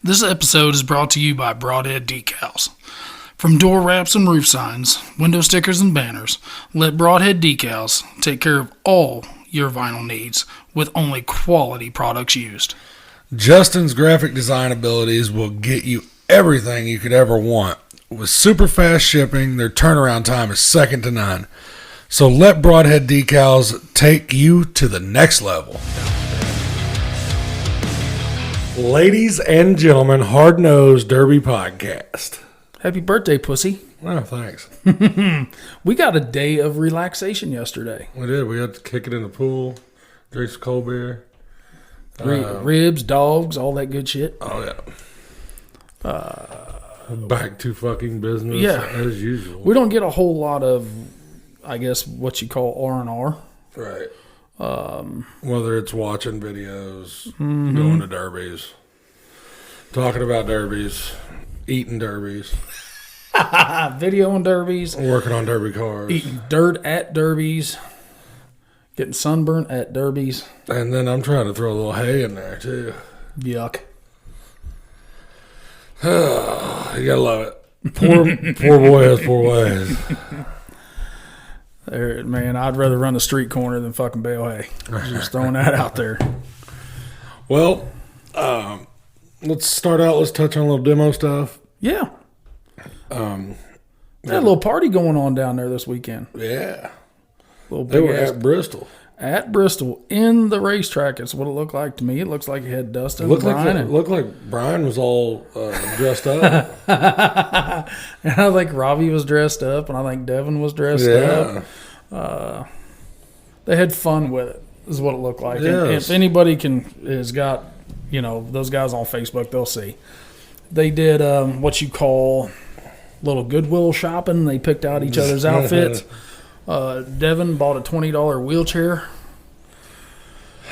This episode is brought to you by Broadhead Decals. From door wraps and roof signs, window stickers and banners, let Broadhead Decals take care of all your vinyl needs with only quality products used. Justin's graphic design abilities will get you everything you could ever want. With super fast shipping, their turnaround time is second to none. So let Broadhead Decals take you to the next level. Ladies and gentlemen, Hard Nosed Derby Podcast. Happy birthday, pussy. Oh, thanks. We got a day of relaxation yesterday. We did. We had to kick it in the pool, drink some cold beer. Ribs, dogs, all that good shit. Oh, yeah. Back to fucking business as usual. We don't get a whole lot of, I guess, what you call R&R. Right. Whether it's watching videos, going to derbies, talking about derbies, eating derbies, Videoing derbies, working on derby cars, eating dirt at derbies, getting sunburnt at derbies. And then I'm trying to throw a little hay in there too. Yuck. You gotta love it. Poor boy has four ways. Man, I'd rather run a street corner than fucking bale hay. Just throwing that out there. Well, let's start out. Let's touch on a little demo stuff. Yeah. They had a little party going on down there this weekend. Yeah. Little They were at Bristol. At Bristol, in the racetrack. It's what it looked like to me. It looks like it had Dustin and Brian. It looked like Brian was all dressed up. And I think Robbie was dressed up, and I think Devin was dressed up. They had fun with it, is what it looked like. Yes. And if anybody has got, those guys on Facebook, they'll see. They did what you call little Goodwill shopping. They picked out each other's outfits. Devin bought a $20 wheelchair.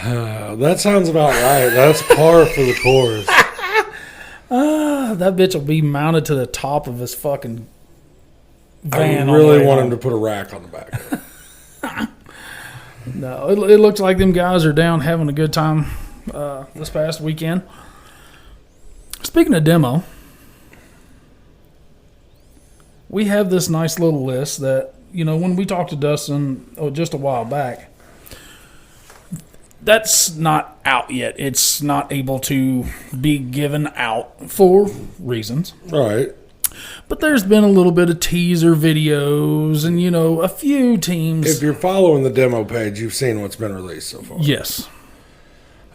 That sounds about right. That's par for the course. That bitch will be mounted to the top of his fucking van. I really want him to put a rack on the back. No, it looks like them guys are down having a good time this past weekend. Speaking of demo, we have this nice little list that, when we talked to Dustin just a while back, that's not out yet. It's not able to be given out for reasons. Right. But there's been a little bit of teaser videos and, a few teams. If you're following the demo page, you've seen what's been released so far. Yes.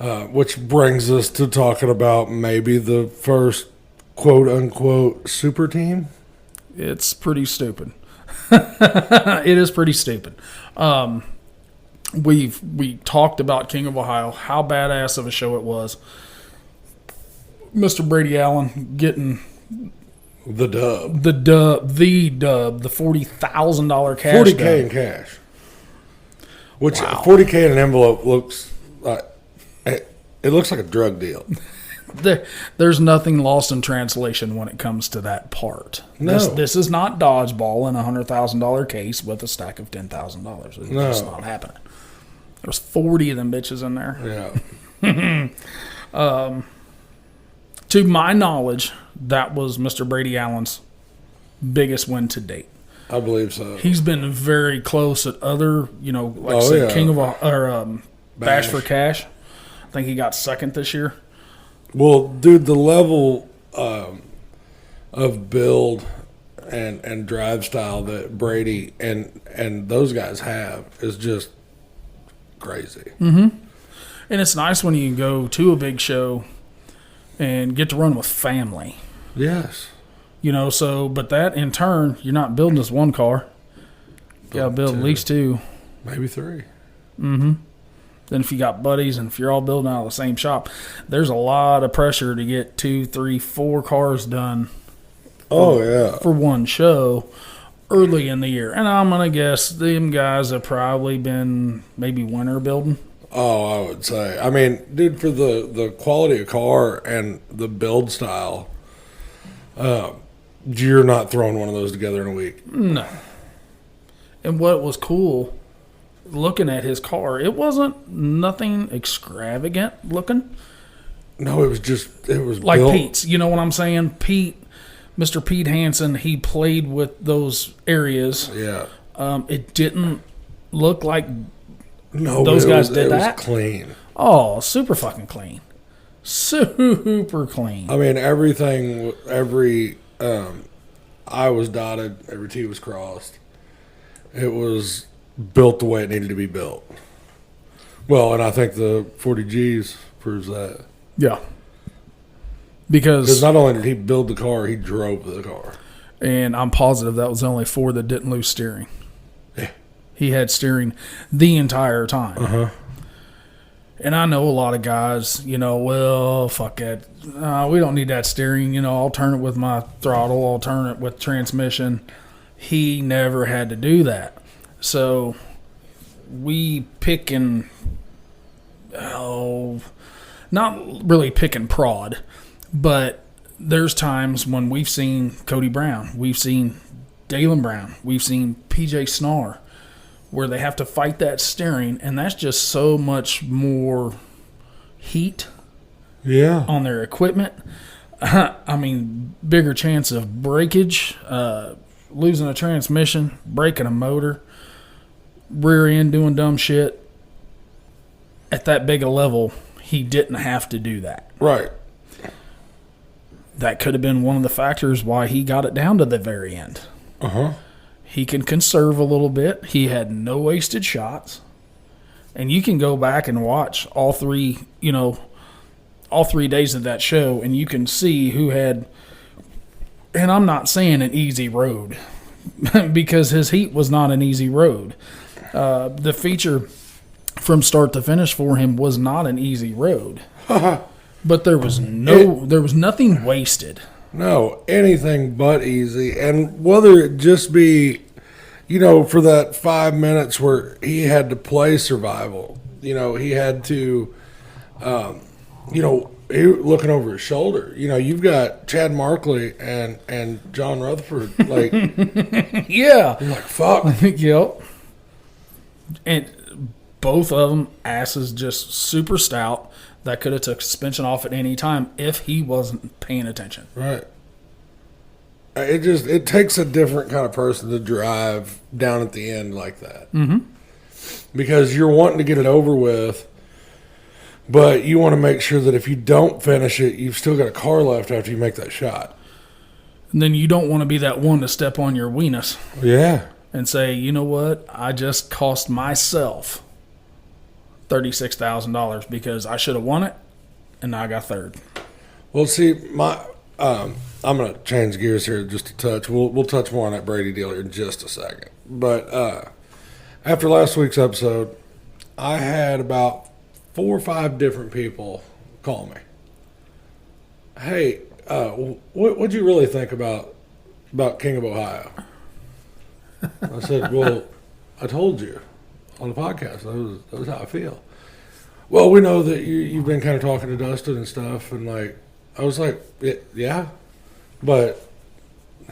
Which brings us to talking about maybe the first quote-unquote super team. It's pretty stupid. It is pretty stupid. We talked about King of Ohio, how badass of a show it was. Mr. Brady Allen getting the dub, the $40,000 cash. $40K in cash. Which $40K in an envelope looks like it looks like a drug deal. There's nothing lost in translation when it comes to that part. No. This is not dodgeball in a $100,000 case with a stack of $10,000. It's just not happening. There's 40 of them bitches in there. Yeah. To my knowledge, that was Mr. Brady Allen's biggest win to date. I believe so. He's been very close at other, I said, King of Bash for Cash. I think he got second this year. Well, dude, the level of build and drive style that Brady and those guys have is just crazy. Mm-hmm. And it's nice when you can go to a big show and get to run with family. Yes. But that in turn, you're not building this one car. You got to build at least two. Maybe three. Mm-hmm. Then if you got buddies and if you're all building out of the same shop, there's a lot of pressure to get 2, 3, 4 cars done. For one show early in the year. And I'm going to guess them guys have probably been maybe winter building. Oh, I would say. I mean, dude, for the quality of car and the build style, you're not throwing one of those together in a week. No. And what was cool looking at his car, it wasn't nothing extravagant looking. No, it was like built. Pete's. You know what I'm saying? Mr. Pete Hansen, he played with those areas. Yeah. It didn't look like no, those guys did that. It was clean. Oh, super fucking clean. Super clean. I mean, every I was dotted, every T was crossed. It was built the way it needed to be built. Well, and I think the 40 Gs proves that. Yeah. Because not only did he build the car, he drove the car. And I'm positive that was the only Ford that didn't lose steering. Yeah. He had steering the entire time. Uh-huh. And I know a lot of guys, well, fuck it. We don't need that steering. I'll turn it with my throttle. I'll turn it with transmission. He never had to do that. So we pick and, not really pick and prod, but there's times when we've seen Cody Brown, we've seen Dalen Brown, we've seen PJ Snarr, where they have to fight that steering, and that's just so much more heat on their equipment. I mean, bigger chance of breakage, losing a transmission, breaking a motor, rear end doing dumb shit. At that big a level, he didn't have to do that. Right. That could have been one of the factors why he got it down to the very end. Uh-huh. He can conserve a little bit. He had no wasted shots. And you can go back and watch all three days of that show, and you can see who had, and I'm not saying an easy road, because his heat was not an easy road. The feature from start to finish for him was not an easy road. But there was nothing wasted. No, anything but easy. And whether it just be, for that 5 minutes where he had to play survival, he had to, he looking over his shoulder. You've got Chad Markley and John Rutherford. Like, yeah. You're like, fuck. Yep. And both of them asses just super stout. That could have took suspension off at any time if he wasn't paying attention. Right. It takes a different kind of person to drive down at the end like that. Mm-hmm. Because you're wanting to get it over with, but you want to make sure that if you don't finish it, you've still got a car left after you make that shot. And then you don't want to be that one to step on your weenus. Yeah. And say, you know what? I just cost myself $36,000 because I should have won it, and now I got third. Well, see, I'm going to change gears here just a touch. We'll touch more on that Brady deal here in just a second. But after last week's episode, I had about 4 or 5 different people call me. Hey, what'd you really think about King of Ohio? I said, well, I told you on the podcast. That was how I feel. Well, we know that you've been kind of talking to Dustin and stuff, and I was like, yeah, but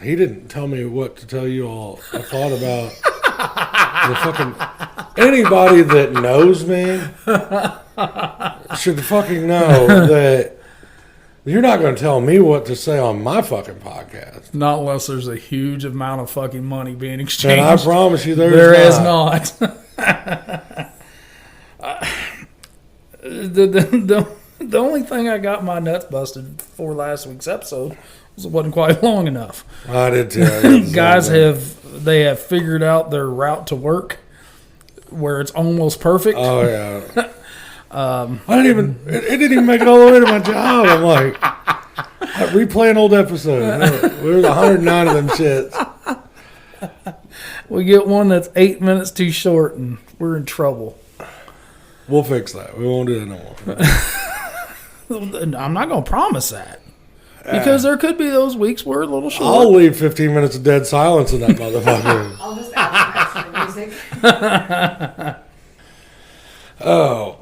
he didn't tell me what to tell you all. I thought about the fucking anybody that knows me should fucking know that you're not going to tell me what to say on my fucking podcast. Not unless there's a huge amount of fucking money being exchanged. And I promise you there is not. The only thing I got my nuts busted for last week's episode was it wasn't quite long enough. I did too. Guys have figured out their route to work where it's almost perfect. Oh yeah. It didn't even make it all the way to my job. I'm like, replaying old episodes. There's 109 of them shits. We get one that's 8 minutes too short, and we're in trouble. We'll fix that. We won't do that no more. I'm not going to promise that. Because there could be those weeks where we're a little short. I'll leave 15 minutes of dead silence in that motherfucker. I'll just ask for music. Oh.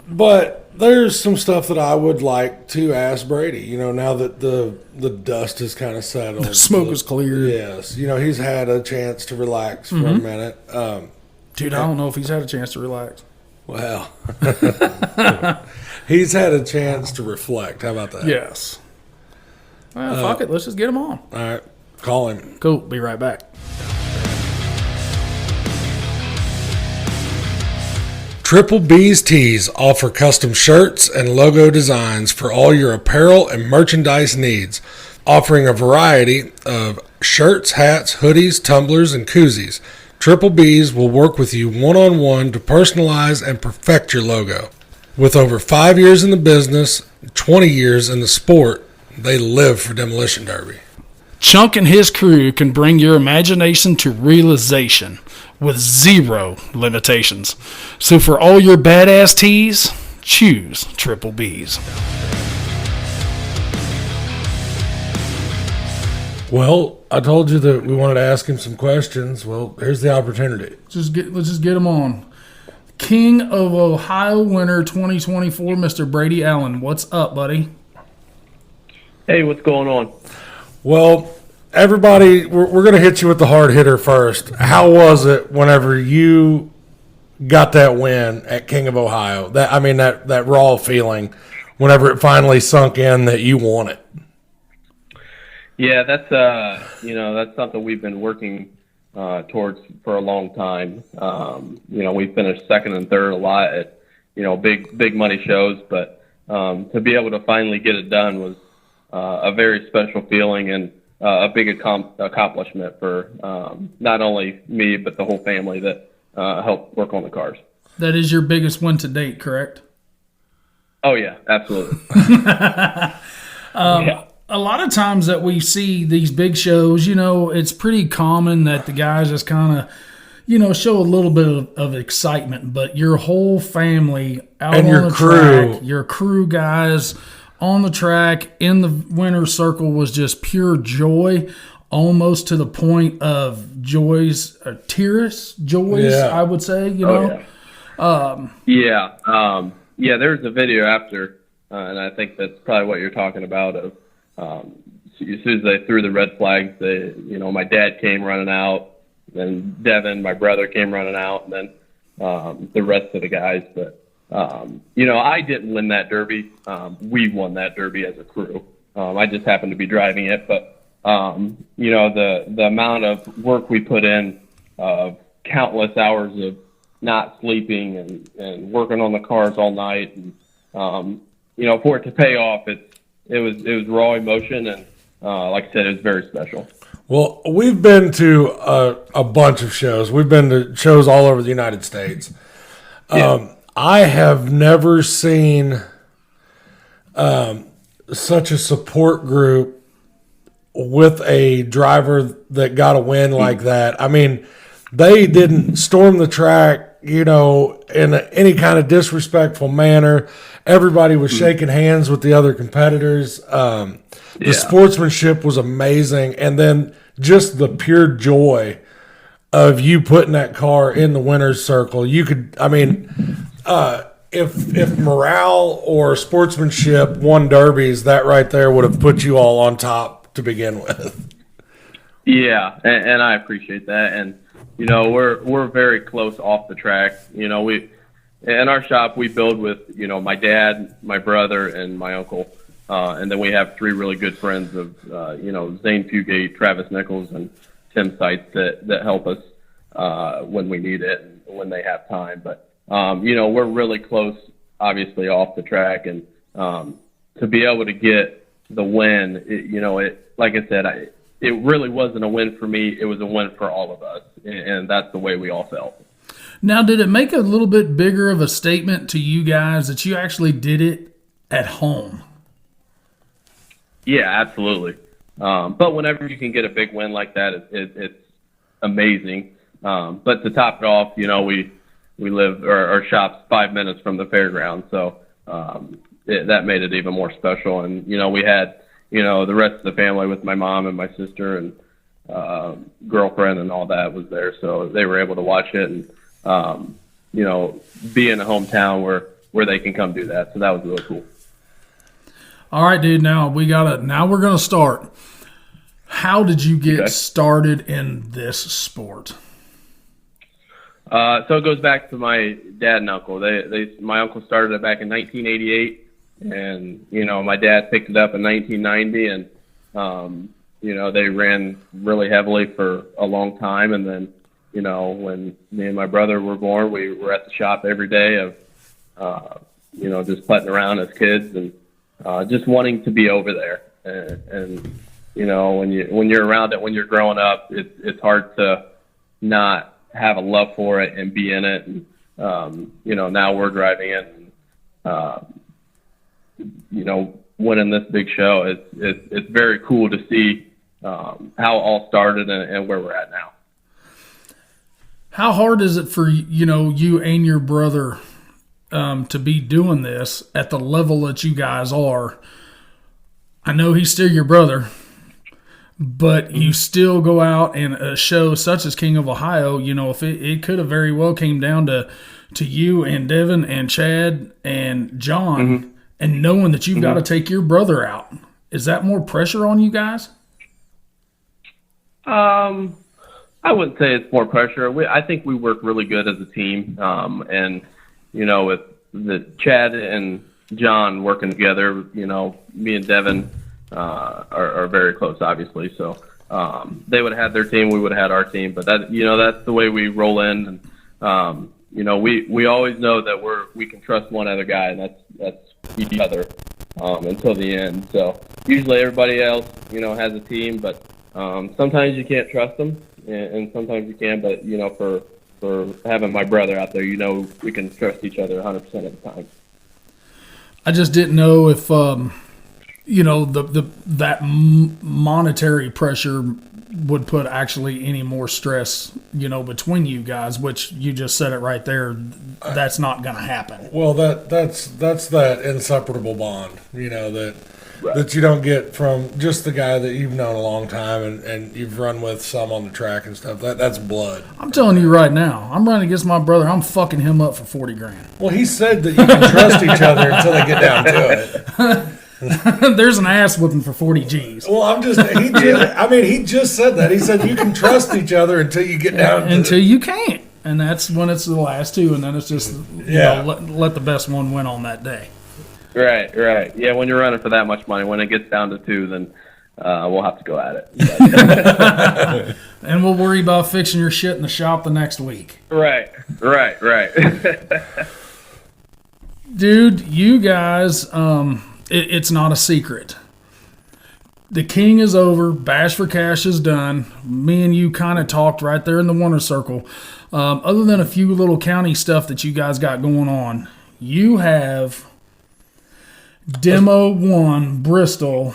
But there's some stuff that I would like to ask Brady. Now that the dust has kind of settled. The smoke is cleared. Yes. He's had a chance to relax for a minute. Dude, I don't know if he's had a chance to relax. Well. He's had a chance to reflect. How about that? Yes. Well, fuck it. Let's just get him on. All right. Call him. Cool. Be right back. Triple B's Tees offer custom shirts and logo designs for all your apparel and merchandise needs, offering a variety of shirts, hats, hoodies, tumblers, and koozies. Triple B's will work with you one-on-one to personalize and perfect your logo. With over 5 years in the business, 20 years in the sport, they live for Demolition Derby. Chunk and his crew can bring your imagination to realization with zero limitations. So for all your badass tees, choose Triple B's. Well, I told you that we wanted to ask him some questions. Well, here's the opportunity. Let's just get him on. King of Ohio winner 2024, Mr. Brady Allen. What's up, buddy? Hey, what's going on? Well, everybody, we're going to hit you with the hard hitter first. How was it whenever you got that win at King of Ohio? That raw feeling whenever it finally sunk in that you won it. Yeah, that's that's something we've been working towards for a long time. We finished second and third a lot at big money shows, but to be able to finally get it done was a very special feeling and a big accomplishment for not only me but the whole family that helped work on the cars. That is your biggest win to date, correct? Oh yeah, absolutely. Yeah. A lot of times that we see these big shows, it's pretty common that the guys just kind of, show a little bit of excitement, but your whole family out and on your the crew. track, your crew guys on the track in the winner's circle was just pure joy, almost to the point of tearless joys, Yeah. I would say, There's a video after, and I think that's probably what you're talking about of, as soon as they threw the red flags, my dad came running out, then Devin, my brother, came running out, and then the rest of the guys. But, I didn't win that Derby. We won that Derby as a crew. I just happened to be driving it. But, the amount of work we put in, countless hours of not sleeping and working on the cars all night, and, for it to pay off, it was raw emotion, and like I said, it was very special. Well, we've been to a bunch of shows. We've been to shows all over the United States. I have never seen such a support group with a driver that got a win like that. I mean, they didn't storm the track, in any kind of disrespectful manner. Everybody was shaking hands with the other competitors. The sportsmanship was amazing. And then just the pure joy of you putting that car in the winner's circle. You could, if morale or sportsmanship won derbies, that right there would have put you all on top to begin with. Yeah, and I appreciate that. And, we're very close off the track. In our shop, we build with, my dad, my brother, and my uncle. And then we have three really good friends of, Zane Fugate, Travis Nichols, and Tim Seitz that help us when we need it and when they have time. But, we're really close, obviously, off the track. And to be able to get the win, like I said, it really wasn't a win for me. It was a win for all of us. And that's the way we all felt. Now, did it make a little bit bigger of a statement to you guys that you actually did it at home? Yeah, absolutely. But whenever you can get a big win like that, it's amazing. But to top it off, we live, our shop's 5 minutes from the fairgrounds, so that made it even more special. And we had the rest of the family with my mom and my sister and girlfriend and all that was there, so they were able to watch it and be in a hometown where they can come do that. So that was really cool. All right, dude. Now we're gonna start. How did you get started in this sport? So it goes back to my dad and uncle. My uncle started it back in 1988, and my dad picked it up in 1990, and they ran really heavily for a long time. And then when me and my brother were born, we were at the shop every day of just putting around as kids and just wanting to be over there. And when you're around it when you're growing up, it's hard to not have a love for it and be in it. And now we're driving it and winning this big show. It's very cool to see how it all started and where we're at now. How hard is it for you and your brother to be doing this at the level that you guys are? I know he's still your brother, but you still go out and a show such as King of Ohio, if it could have very well came down to you and Devin and Chad and John, and knowing that you've got to take your brother out. Is that more pressure on you guys? I wouldn't say it's more pressure. I think we work really good as a team. And with the Chad and John working together, me and Devin are very close, obviously. So they would have had their team, we would have had our team. But that's the way we roll in. And we always know that we can trust one other guy, and that's each other until the end. So usually everybody else has a team, but sometimes you can't trust them, and sometimes you can. But for having my brother out there, we can trust each other 100% of the time. I just didn't know if that monetary pressure would put actually any more stress between you guys, which you just said it right there. That's not going to happen. Well, that's that inseparable bond, that you don't get from just the guy that you've known a long time and you've run with some on the track and stuff. That's blood. I'm telling you right now, I'm running against my brother. I'm fucking him up for $40,000. Well, he said that you can trust each other until they get down to it. There's an ass whipping for 40 G's. Well, he just said that. He said you can trust each other until you get down to until you can't. And that's when it's the last two, and then it's just let the best one win on that day. Right. Yeah, when you're running for that much money, when it gets down to two, then we'll have to go at it. And we'll worry about fixing your shit in the shop the next week. Right. Dude, you guys, it's not a secret. The King is over. Bash for Cash is done. Me and you kind of talked right there in the Warner Circle. Other than a few little county stuff that you guys got going on, you have Demo 1 Bristol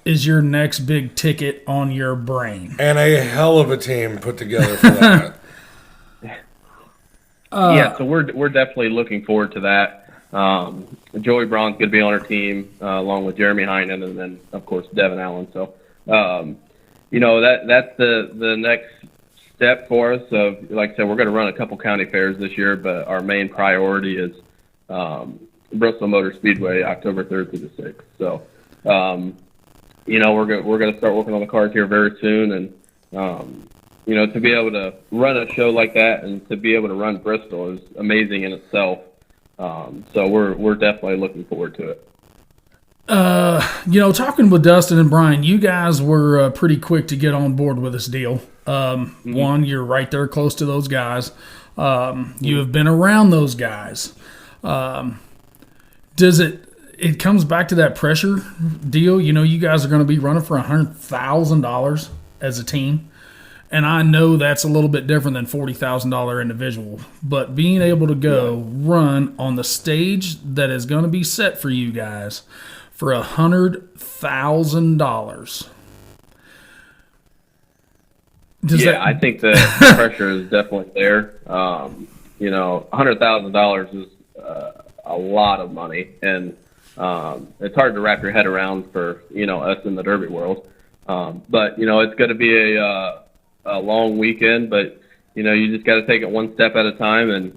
is your next big ticket on your brain. And a hell of a team put together for that. So we're definitely looking forward to that. Joey Braun's going to be on our team along with Jeremy Heinen and then, of course, Devin Allen. So, that's the next step for us. Of, like I said, we're going to run a couple county fairs this year, but our main priority is Bristol Motor Speedway, October 3rd through the 6th. So, we're going to start working on the cars here very soon. And, to be able to run a show like that and to be able to run Bristol is amazing in itself. So we're definitely looking forward to it. Talking with Dustin and Brian, you guys were pretty quick to get on board with this deal. One, you're right there close to those guys. You have been around those guys. Does it comes back to that pressure deal? You guys are going to be running for $100,000 as a team. And I know that's a little bit different than $40,000 individual. But being able to go run on the stage that is going to be set for you guys for $100,000. I think the pressure is definitely there. $100,000 is a lot of money. And it's hard to wrap your head around for, us in the Derby world. But, it's going to be a long weekend, but you just got to take it one step at a time, and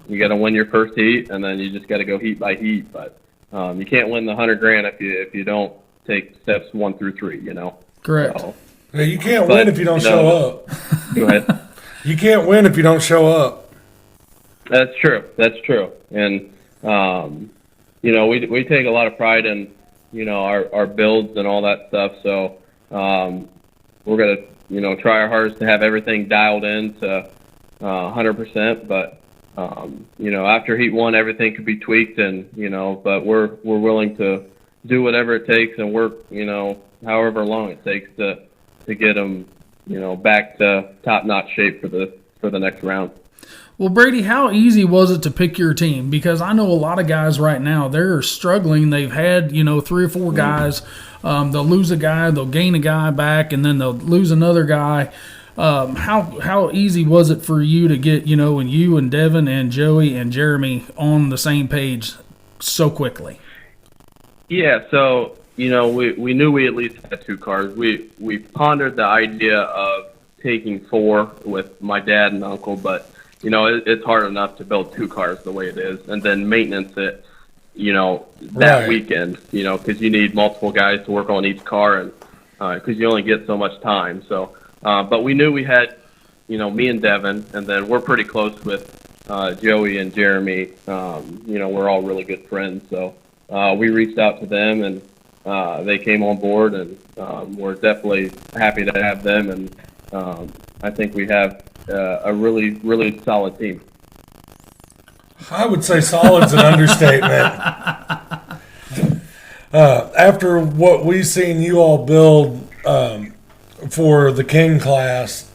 you got to win your first heat, and then you just got to go heat by heat. But you can't win the $100,000 if you don't take steps 1 through 3. Correct. You can't win if you don't show up. Go ahead. You can't win if you don't show up. That's true. That's true. And, we take a lot of pride in, our builds and all that stuff. So we're going to, try our hardest to have everything dialed in to 100%. But, after heat 1, everything could be tweaked and, but we're willing to do whatever it takes and work, however long it takes to get them, back to top-notch shape for the next round. Well, Brady, how easy was it to pick your team? Because I know a lot of guys right now, they're struggling. They've had, 3 or 4 guys. They'll lose a guy, they'll gain a guy back, and then they'll lose another guy. How easy was it for you to get, and you and Devin and Joey and Jeremy on the same page so quickly? Yeah, so, we knew we at least had 2 cars. We pondered the idea of taking 4 with my dad and uncle, but it's hard enough to build 2 cars the way it is and then maintenance it, that weekend, because you need multiple guys to work on each car and because you only get so much time. So, but we knew we had, me and Devin, and then we're pretty close with Joey and Jeremy. We're all really good friends. So we reached out to them and they came on board and we're definitely happy to have them. And I think we have a really, really solid team. I would say solid's an understatement. After what we've seen you all build for the King class,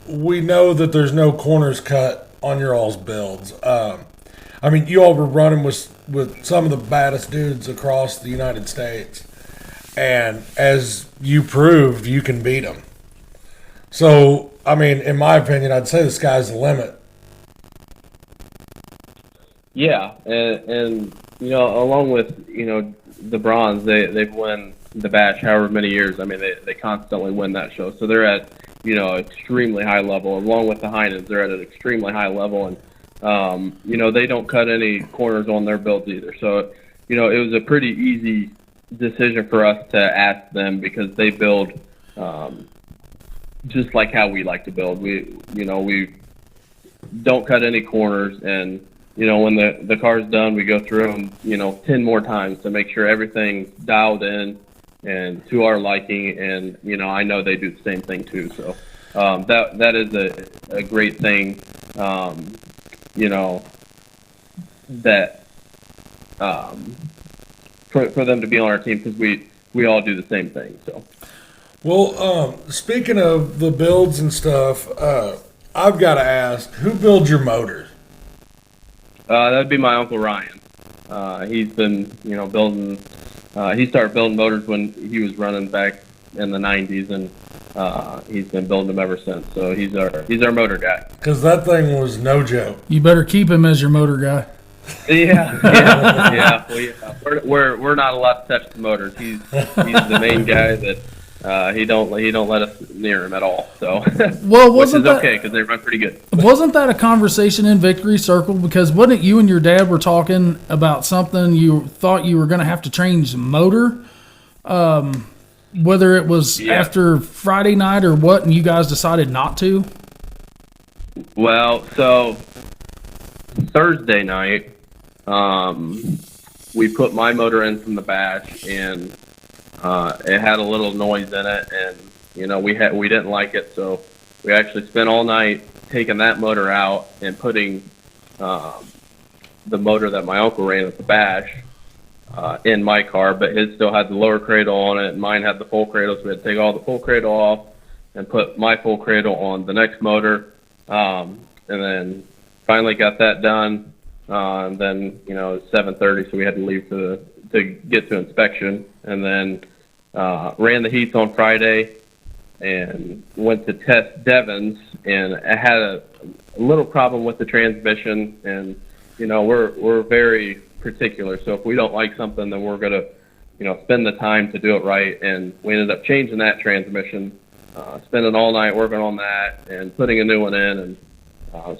we know that there's no corners cut on your all's builds. You all were running with some of the baddest dudes across the United States, and as you proved, you can beat them. So, in my opinion, I'd say the sky's the limit. Yeah, and along with the bronze, they've won the Bash however many years. They constantly win that show, so they're at extremely high level. Along with the Heinens, they're at an extremely high level, and they don't cut any corners on their builds either. So it was a pretty easy decision for us to ask them because they build just like how we like to build. We don't cut any corners, and when the car's done, we go through them 10 more times to make sure everything's dialed in and to our liking. And I know they do the same thing too. So that is a great thing. That for them to be on our team because we all do the same thing. So. Well, speaking of the builds and stuff, I've got to ask, who builds your motors? That'd be my Uncle Ryan. He's been, building. He started building motors when he was running back in the '90s, and he's been building them ever since. So he's our motor guy. Because that thing was no joke. You better keep him as your motor guy. Yeah. Well, we're not allowed to touch the motors. He's the main guy that he don't let us near him at all. So well, which is okay because they run pretty good. Wasn't that a conversation in Victory Circle? Because wasn't you and your dad were talking about something you thought you were going to have to change the motor? Whether it was after Friday night or what, and you guys decided not to? Well, so Thursday night, we put my motor in from the Bash, and it had a little noise in it, and we didn't like it, so we actually spent all night taking that motor out and putting the motor that my uncle ran at the Bash in my car, but his still had the lower cradle on it, and mine had the full cradle, so we had to take all the full cradle off and put my full cradle on the next motor, and then finally got that done, and then it was 7:30, so we had to leave to get to inspection, and then ran the heats on Friday and went to test Devon's, and I had a little problem with the transmission, and we're very particular, so if we don't like something, then we're gonna spend the time to do it right, and we ended up changing that transmission, spending all night working on that and putting a new one in, and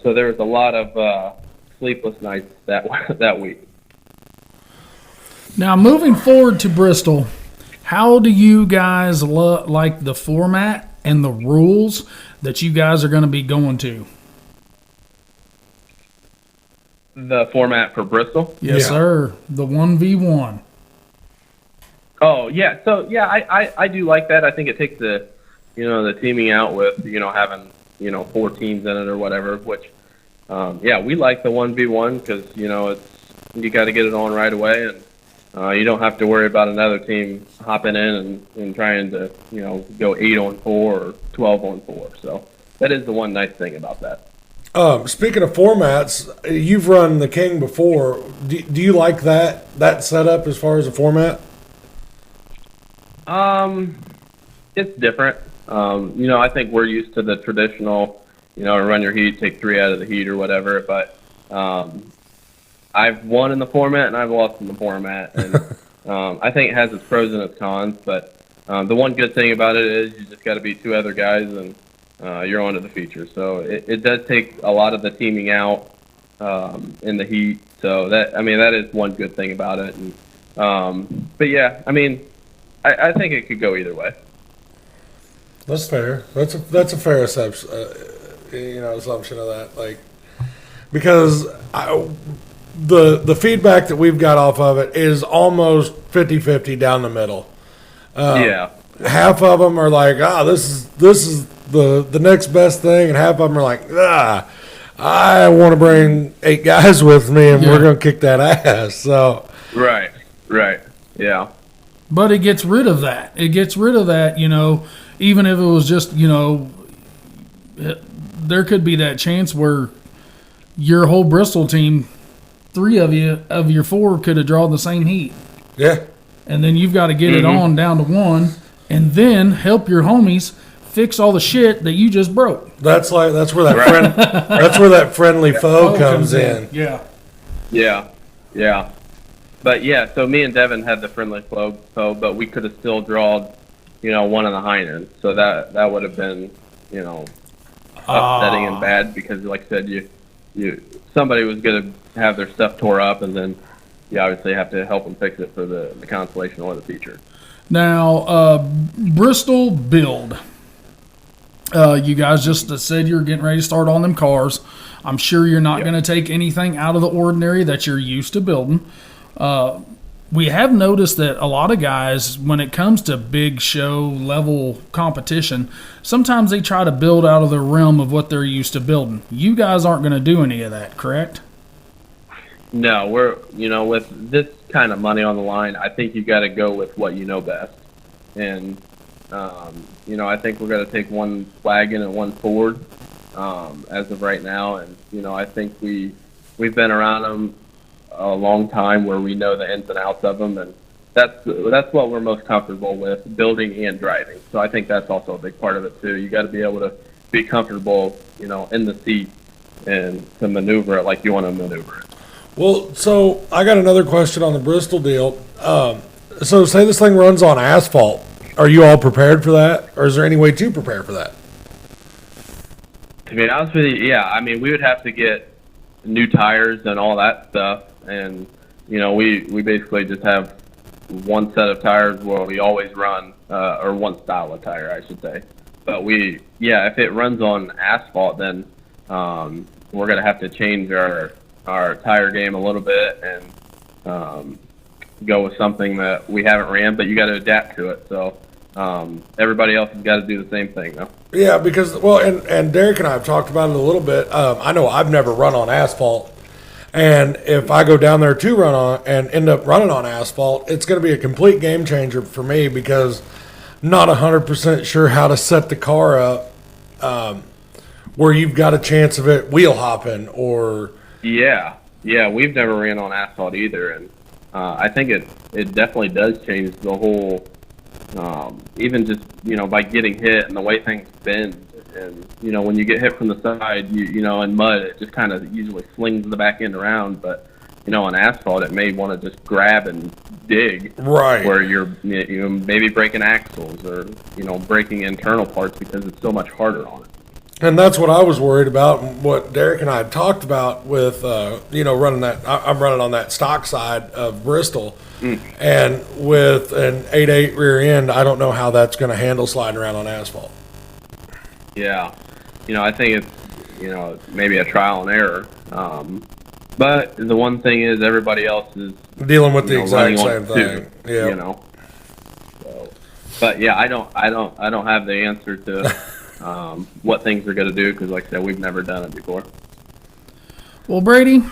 so there was a lot of sleepless nights that week. Now, moving forward to Bristol, how do you guys like the format? and the rules that you guys are going to be going to? The format for Bristol? Yes, sir. The 1v1. Oh, yeah. So, yeah, I do like that. I think it takes the teaming out with, having, 4 teams in it or whatever, which, we like the 1v1 because, you got to get it on right away, and you don't have to worry about another team hopping in and trying to, go 8-on-4 or 12-on-4. So that is the one nice thing about that. Speaking of formats, you've run the King before. Do you like that setup as far as a format? It's different. I think we're used to the traditional, run your heat, take 3 out of the heat or whatever. But I've won in the format and I've lost in the format, and I think it has its pros and its cons. But the one good thing about it is you just got to beat 2 other guys and you're on to the feature. So it does take a lot of the teaming out in the heat. So that is one good thing about it. And, but yeah, I think it could go either way. That's fair. That's a fair assumption of that. Like, because the feedback that we've got off of it is almost 50-50 down the middle. Half of them are like, this is the next best thing, and half of them are like, I want to bring 8 guys with me, and we're going to kick that ass. So right, yeah. But it gets rid of that. Even if it was just, there could be that chance where your whole Bristol team, 3 of your 4 could have drawn the same heat. Yeah. And then you've got to get it on down to 1, and then help your homies fix all the shit that you just broke. That's where that friendly foe comes in. Yeah. But yeah, so me and Devin had the friendly foe, but we could have still drawn, one of the hind ends. So that would have been, upsetting and bad because, like I said, somebody was going to have their stuff tore up, and then you obviously have to help them fix it for the consolation or the feature. Now, Bristol build. You guys just said you're getting ready to start on them cars. I'm sure you're not going to take anything out of the ordinary that you're used to building. We have noticed that a lot of guys, when it comes to big show level competition, sometimes they try to build out of the realm of what they're used to building. You guys aren't going to do any of that, correct? No, we're, with this kind of money on the line, I think you got to go with what you know best. And, I think we're going to take 1 wagon and 1 Ford as of right now. And, I think we've been around them a long time where we know the ins and outs of them, and that's what we're most comfortable with, building and driving. So I think that's also a big part of it too. You got to be able to be comfortable, in the seat and to maneuver it like you want to maneuver it. Well, so I got another question on the Bristol deal. So say this thing runs on asphalt. Are you all prepared for that, or is there any way to prepare for that? To be honest with you, yeah. We would have to get new tires and all that stuff. And, we basically just have 1 set of tires where we always run, or 1 style of tire, I should say. But if it runs on asphalt, then we're going to have to change our tire game a little bit and go with something that we haven't ran, but you got to adapt to it. So everybody else has got to do the same thing, though. Yeah, because, and Derek and I have talked about it a little bit. I know I've never run on asphalt. And if I go down there to run on and end up running on asphalt, it's going to be a complete game changer for me because I'm not 100% sure how to set the car up where you've got a chance of it wheel hopping or... Yeah, we've never ran on asphalt either, and I think it definitely does change the whole, even just, by getting hit and the way things bend. And, when you get hit from the side, in mud, it just kind of usually flings the back end around. But, on asphalt, it may want to just grab and dig. Right. Where you're maybe breaking axles or, breaking internal parts because it's so much harder on it. And that's what I was worried about, and what Derek and I had talked about with, running that. I'm running on that stock side of Bristol. And with an 8.8 rear end, I don't know how that's going to handle sliding around on asphalt. Yeah. I think it's, maybe a trial and error. But the one thing is everybody else is dealing with the exact running on same thing. two, Yeah. So, but yeah, I don't have the answer to what things are going to do because, like I said, we've never done it before. Well, Brady,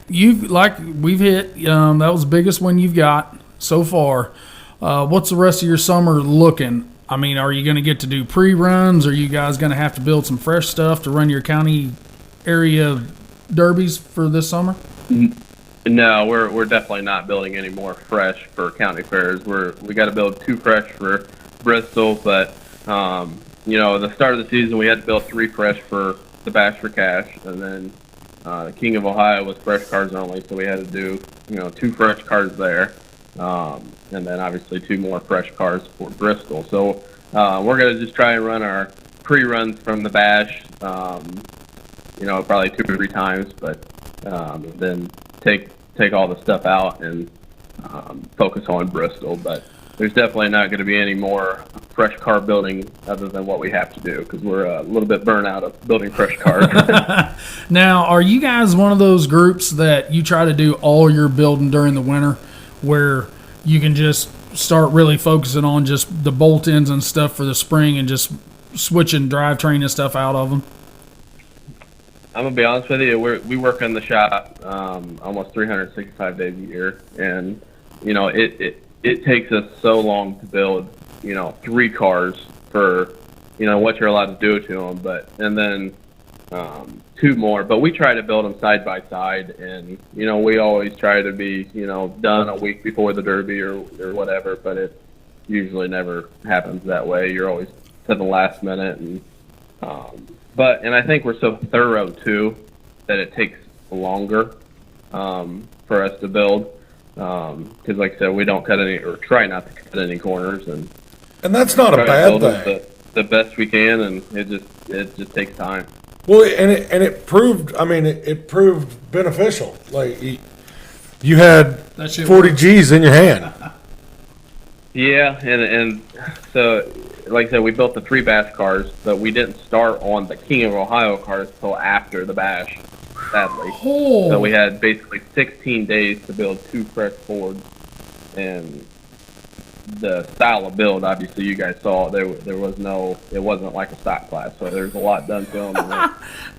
we've hit. That was the biggest one you've got so far. What's the rest of your summer looking? I mean, are you going to get to do pre-runs? Are you guys going to have to build some fresh stuff to run your county area derbies for this summer? No, we're definitely not building any more fresh for county fairs. We got to build 2 fresh for Bristol, but the start of the season we had to build 3 fresh for the Bash for Cash, and then the King of Ohio was fresh cars only, so we had to do 2 fresh cars there. And then obviously 2 more fresh cars for Bristol. So we're going to just try and run our pre-runs from the Bash, probably 2 or 3 times, but then take all the stuff out and focus on Bristol. But there's definitely not going to be any more fresh car building other than what we have to do because we're a little bit burnt out of building fresh cars. Now, are you guys one of those groups that you try to do all your building during the winter where you can just start really focusing on just the bolt-ins and stuff for the spring and just switching drivetrain and stuff out of them? I'm gonna be honest with you. We work in the shop almost 365 days a year, and it takes us so long to build 3 cars for what you're allowed to do to them, and then 2 more. But we try to build them side by side, and we always try to be done a week before the Derby or whatever. But it usually never happens that way. You're always to the last minute, and I think we're so thorough too that it takes longer for us to build because, like I said, we don't cut any or try not to cut any corners, and that's not a bad thing. The best we can, and it just takes time. Well, and it proved. I mean, it proved beneficial. Like you had 40 G's in your hand. Yeah, and so, like I said, we built the 3 Bash cars, but we didn't start on the King of Ohio cars until after the Bash, sadly. Oh. So we had basically 16 days to build 2 fresh Fords, and the style of build, obviously, you guys saw there was it wasn't like a stock class, so there's a lot done to them.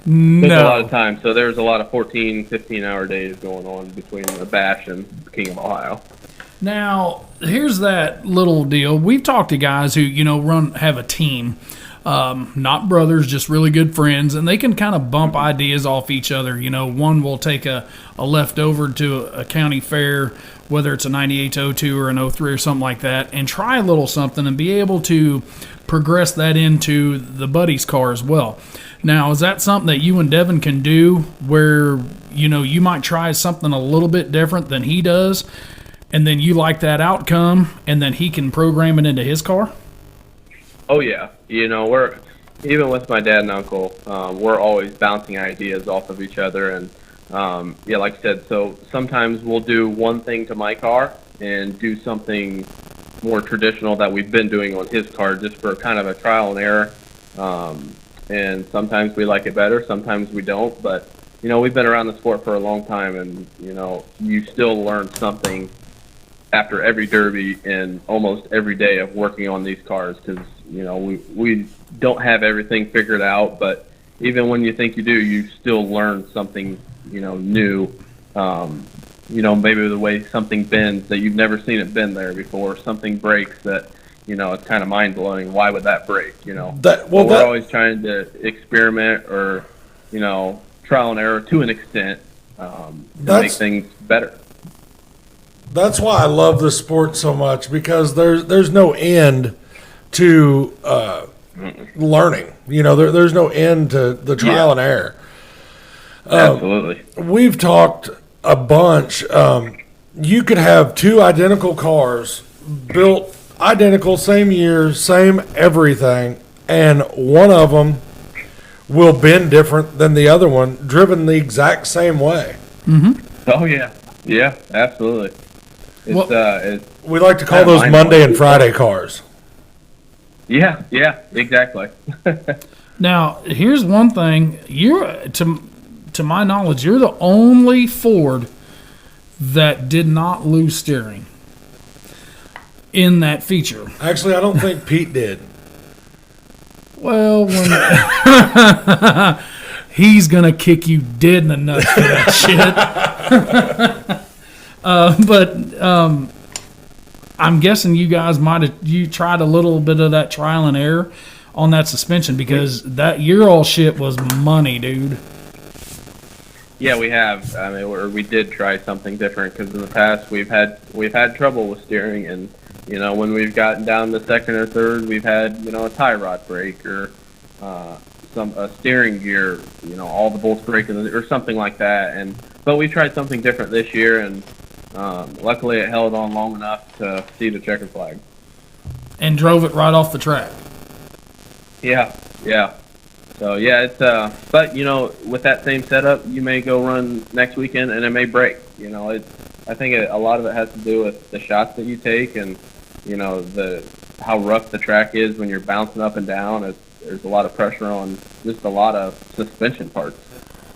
And took a lot of time, so there's a lot of 14, 15-hour days going on between the Bash and the King of Ohio. Now, here's that little deal. We've talked to guys who, have a team, not brothers, just really good friends, and they can kind of bump ideas off each other. One will take a leftover to a county fair, whether it's a 98-02 or an 03 or something like that, and try a little something and be able to progress that into the buddy's car as well. Now, is that something that you and Devin can do where, you might try something a little bit different than he does, and then you like that outcome, and then he can program it into his car? Oh, yeah. We're, even with my dad and uncle, we're always bouncing ideas off of each other. And, like I said, so sometimes we'll do one thing to my car and do something more traditional that we've been doing on his car just for kind of a trial and error. And sometimes we like it better, sometimes we don't. But, we've been around the sport for a long time, and, you still learn something after every derby and almost every day of working on these cars because, we don't have everything figured out, but even when you think you do, you still learn something, new. Maybe the way something bends that you've never seen it bend there before, something breaks that, it's kind of mind-blowing. Why would that break, We're always trying to experiment or, trial and error to an extent to make things better. That's why I love this sport so much because there's no end to learning. There's no end to the trial and error. Absolutely. We've talked a bunch. You could have 2 identical cars built identical, same year, same everything, and one of them will bend different than the other one, driven the exact same way. Mm-hmm. Oh, yeah. Yeah, absolutely. We like to call those Monday and Friday cars. Yeah, exactly. Now, here's one thing. You're to my knowledge, you're the only Ford that did not lose steering in that feature. Actually, I don't think Pete did. Well, when he's gonna kick you dead in the nuts for that shit. But I'm guessing you guys you tried a little bit of that trial and error on that suspension because that Ural shit was money, dude. Yeah, we have. I mean, we did try something different because in the past we've had trouble with steering, and when we've gotten down to second or third, we've had a tie rod break or a steering gear, all the bolts breaking or something like that. But we tried something different this year, and luckily it held on long enough to see the checker flag. And drove it right off the track. Yeah. So yeah, it's but with that same setup, you may go run next weekend and it may break. I think a lot of it has to do with the shots that you take and how rough the track is when you're bouncing up and down. There's a lot of pressure on just a lot of suspension parts.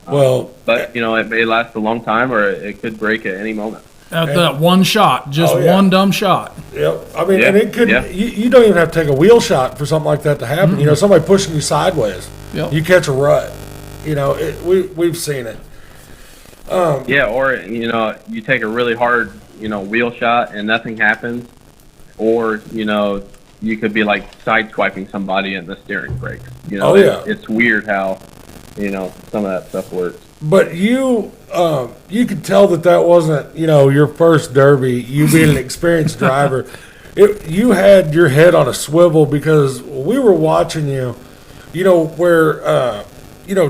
But it may last a long time or it could break at any moment. At that one shot, one dumb shot. Yep. I mean, and it could. Yeah. You don't even have to take a wheel shot for something like that to happen. Mm-hmm. Somebody pushing you sideways. Yep. You catch a rut. We've seen it. Or you take a really hard wheel shot and nothing happens, or you could be like sideswiping somebody and the steering breaks. It's weird how some of that stuff works. But you could tell that wasn't, your first Derby. You being an experienced driver, you had your head on a swivel because we were watching you. Where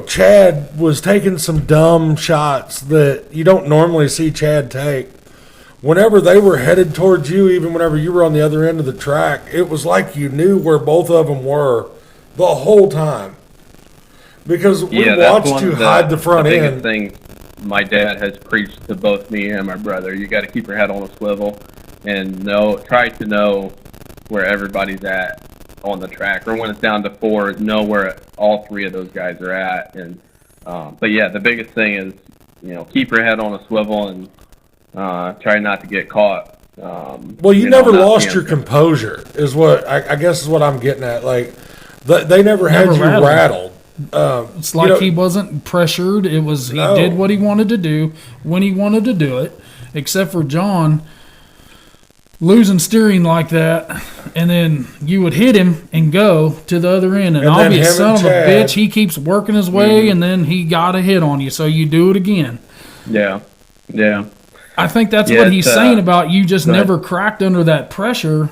Chad was taking some dumb shots that you don't normally see Chad take. Whenever they were headed towards you, even whenever you were on the other end of the track, it was like you knew where both of them were the whole time. Because we watched you hide the front end. The biggest thing my dad has preached to both me and my brother, you got to keep your head on a swivel and try to know where everybody's at on the track, or when it's down to 4, know where all 3 of those guys are at. And but yeah, the biggest thing is keep your head on a swivel and try not to get caught. Well, you never lost your composure, is what I guess is what I'm getting at. Like they never had you rattled. It's like he wasn't pressured. It was he did what he wanted to do when he wanted to do it, except for John losing steering like that, and then you would hit him and go to the other end, and obvious son of a bitch, he keeps working his way, and then he got a hit on you, so you do it again. Yeah. I think that's what he's saying about you just never cracked under that pressure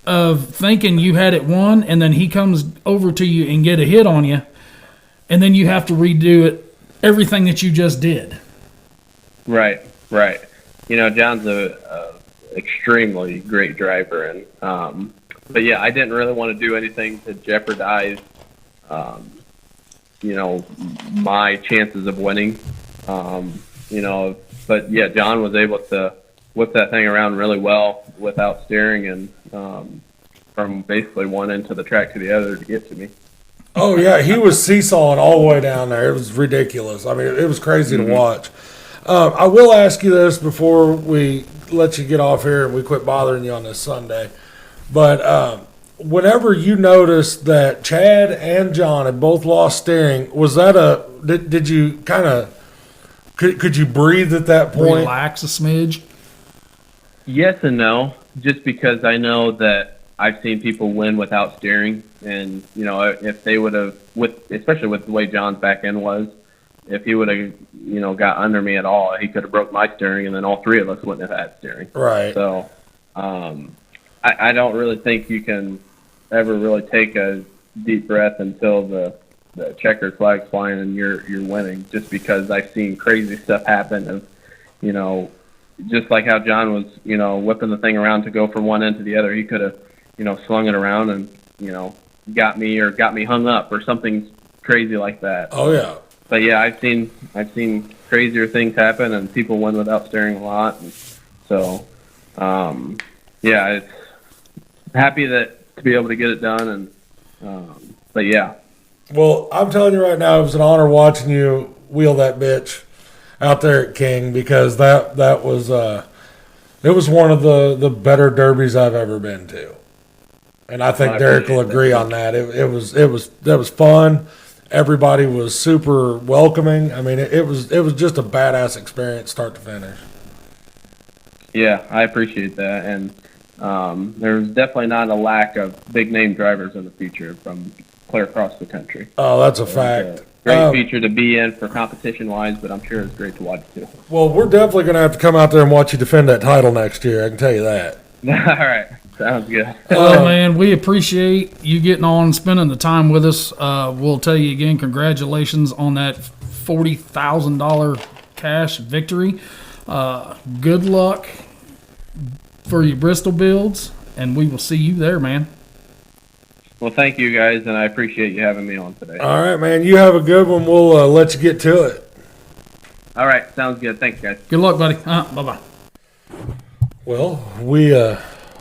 of thinking you had it won, and then he comes over to you and get a hit on you, and then you have to redo everything that you just did. Right. John's a extremely great driver, and but yeah, I didn't really want to do anything to jeopardize my chances of winning. But yeah, John was able to whip that thing around really well without steering, and from basically one end of the track to the other to get to me. Oh yeah, he was seesawing all the way down there. It was ridiculous. I mean, it was crazy to watch. I will ask you this before we let you get off here and we quit bothering you on this Sunday. But whenever you noticed that Chad and John had both lost steering, was that did you kind of could you breathe at that point? Relax a smidge? Yes and no, just because I know that I've seen people win without steering, and if they would have, especially with the way John's back end was, if he would have, got under me at all, he could have broke my steering, and then all 3 of us wouldn't have had steering. Right. So, I don't really think you can ever really take a deep breath until the checkered flag's flying and you're winning. Just because I've seen crazy stuff happen of, just like how John was, whipping the thing around to go from one end to the other, he could have, slung it around and, got me hung up or something crazy like that. Oh yeah. But yeah, I've seen crazier things happen, and people win without steering a lot. And so, yeah, it's happy to be able to get it done. And but yeah, Well, I'm telling you right now, it was an honor watching you wheel that bitch out there at King, because that was it was one of the better derbies I've ever been to, and I think Derek will agree on that. It was fun. Everybody was super welcoming. I mean, it was just a badass experience, start to finish. Yeah, I appreciate that, and there's definitely not a lack of big name drivers in the future from clear across the country. Oh, that's a fact. Great feature to be in for competition-wise, but I'm sure it's great to watch too. Well, we're definitely going to have to come out there and watch you defend that title next year. I can tell you that. All right, sounds good. Well, man, we appreciate you getting on and spending the time with us. We'll tell you again, congratulations on that $40,000 cash victory. Good luck for your Bristol builds, and we will see you there, man. Well, thank you guys, and I appreciate you having me on today. All right, man. You have a good one. We'll let you get to it. All right, sounds good. Thanks, guys. Good luck, buddy. Bye-bye. Well,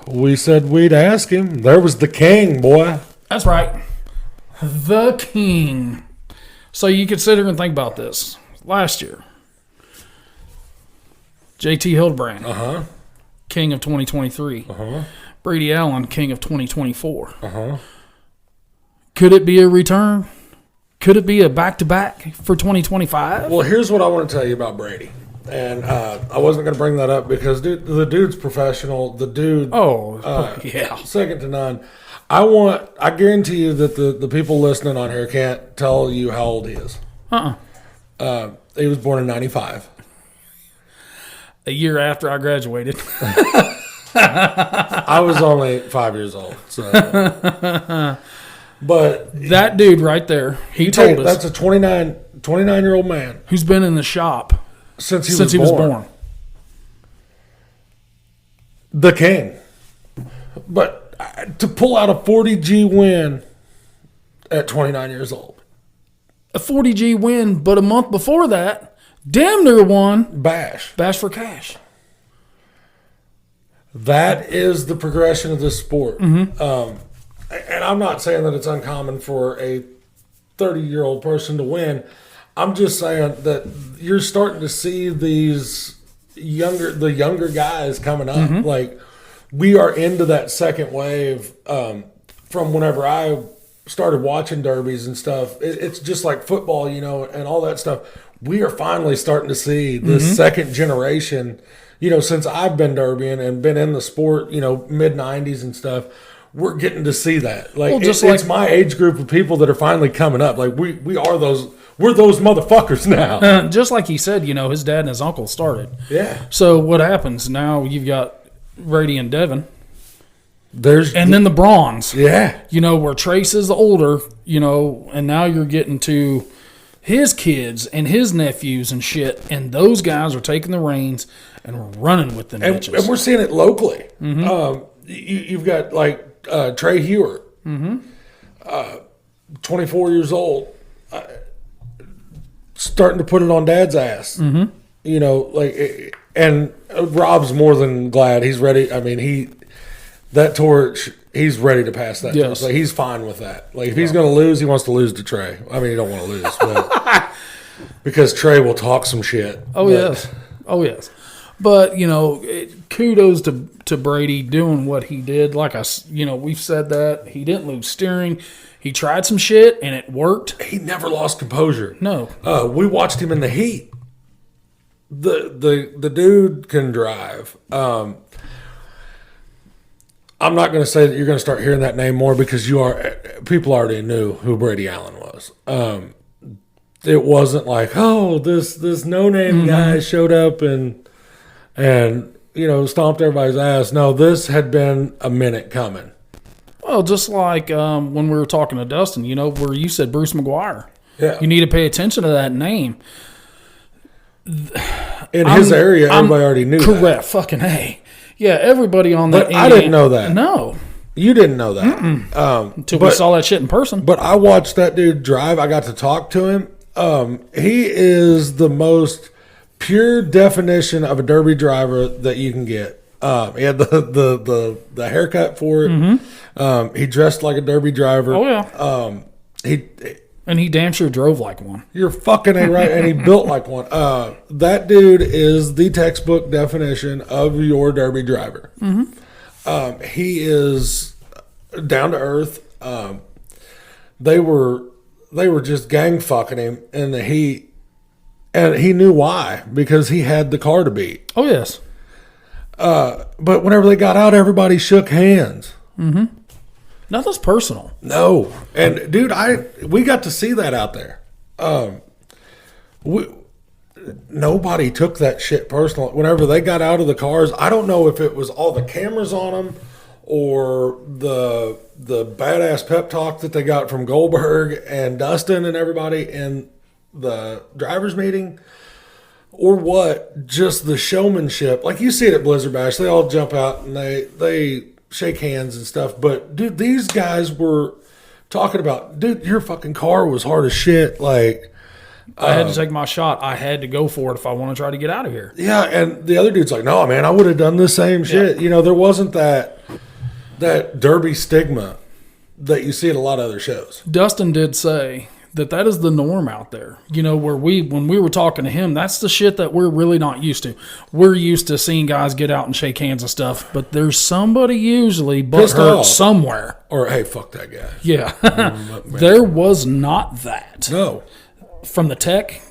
we said we'd ask him. There was the king, boy. That's right. The king. So you could sit here and think about this. Last year, JT Hildebrand, king of 2023. Brady Allen, king of 2024. Could it be a return? Could it be a back-to-back for 2025? Well, here's what I want to tell you about Brady. And I wasn't going to bring that up because the dude's professional. The dude, yeah, second to none. I guarantee you that the people listening on here can't tell you how old he is. He was born in 95. A year after I graduated. I was only 5 years old. So. But that dude right there, he told us. That's a 29-year-old man. Who's been in the shop since he was born. The king. But to pull out a 40G win at 29 years old. A 40G win, but a month before that, damn near won. Bash for cash. That is the progression of this sport. And I'm not saying that it's uncommon for a 30-year-old person to win. I'm just saying that you're starting to see the younger guys coming up. Like, we are into that second wave from whenever I started watching derbies and stuff. It's just like football, and all that stuff. We are finally starting to see the second generation, since I've been derbying and been in the sport, mid-90s and stuff. We're getting to see that. Like, it's my age group of people that are finally coming up. Like, we're those motherfuckers now. Just like he said, his dad and his uncle started. Yeah. So what happens now? You've got Brady and Devin. And then the bronze. Yeah. Where Trace is the older. And now you're getting to his kids and his nephews and shit, and those guys are taking the reins and running with them bitches. And we're seeing it locally. You've got like Trey Hewart, 24 years old, starting to put it on Dad's ass. And Rob's more than glad. He's ready. I mean, that torch. He's ready to pass that. Yes. Like, he's fine with that. Like, if he's going to lose, he wants to lose to Trey. I mean, he don't want to lose, but because Trey will talk some shit. Yes. But kudos to Brady doing what he did. Like we've said that he didn't lose steering. He tried some shit and it worked. He never lost composure. No. We watched him in the heat. The dude can drive. I'm not going to say that you're going to start hearing that name more because people already knew who Brady Allen was. It wasn't like, this no-name guy showed up and stomped everybody's ass. No, this had been a minute coming. Well, just like when we were talking to Dustin, where you said Bruce McGuire. Yeah. You need to pay attention to that name. In his area, everybody already knew that. Correct. Fucking A. Yeah, everybody on that. But I didn't know that. No. You didn't know that. Until we saw that shit in person. But I watched that dude drive. I got to talk to him. He is the most pure definition of a derby driver that you can get. He had the haircut for it. He dressed like a derby driver. Oh, yeah. And he damn sure drove like one. You're fucking A right, and he built like one. That dude is the textbook definition of your Derby driver. Mm-hmm. He is down to earth. They were just gang fucking him, and he knew why, because he had the car to beat. Oh yes. But whenever they got out, everybody shook hands. Mm-hmm. Nothing's personal. No, and dude, we got to see that out there. Nobody took that shit personal. Whenever they got out of the cars, I don't know if it was all the cameras on them or the badass pep talk that they got from Goldberg and Dustin and everybody in the drivers meeting, or what. Just the showmanship, like you see it at Blizzard Bash. They all jump out and they shake hands and stuff. But dude, these guys were talking about, dude, your fucking car was hard as shit. Like, I had to take my shot. I had to go for it if I want to try to get out of here. Yeah, and the other dude's like, no, man, I would have done the same shit. Yeah. You know, there wasn't that Derby stigma that you see at a lot of other shows. Dustin did say that is the norm out there. You know, when we were talking to him, that's the shit that we're really not used to. We're used to seeing guys get out and shake hands and stuff, but there's somebody usually butthurt somewhere. Or, hey, fuck that guy. Yeah. There was not that. No. From the tech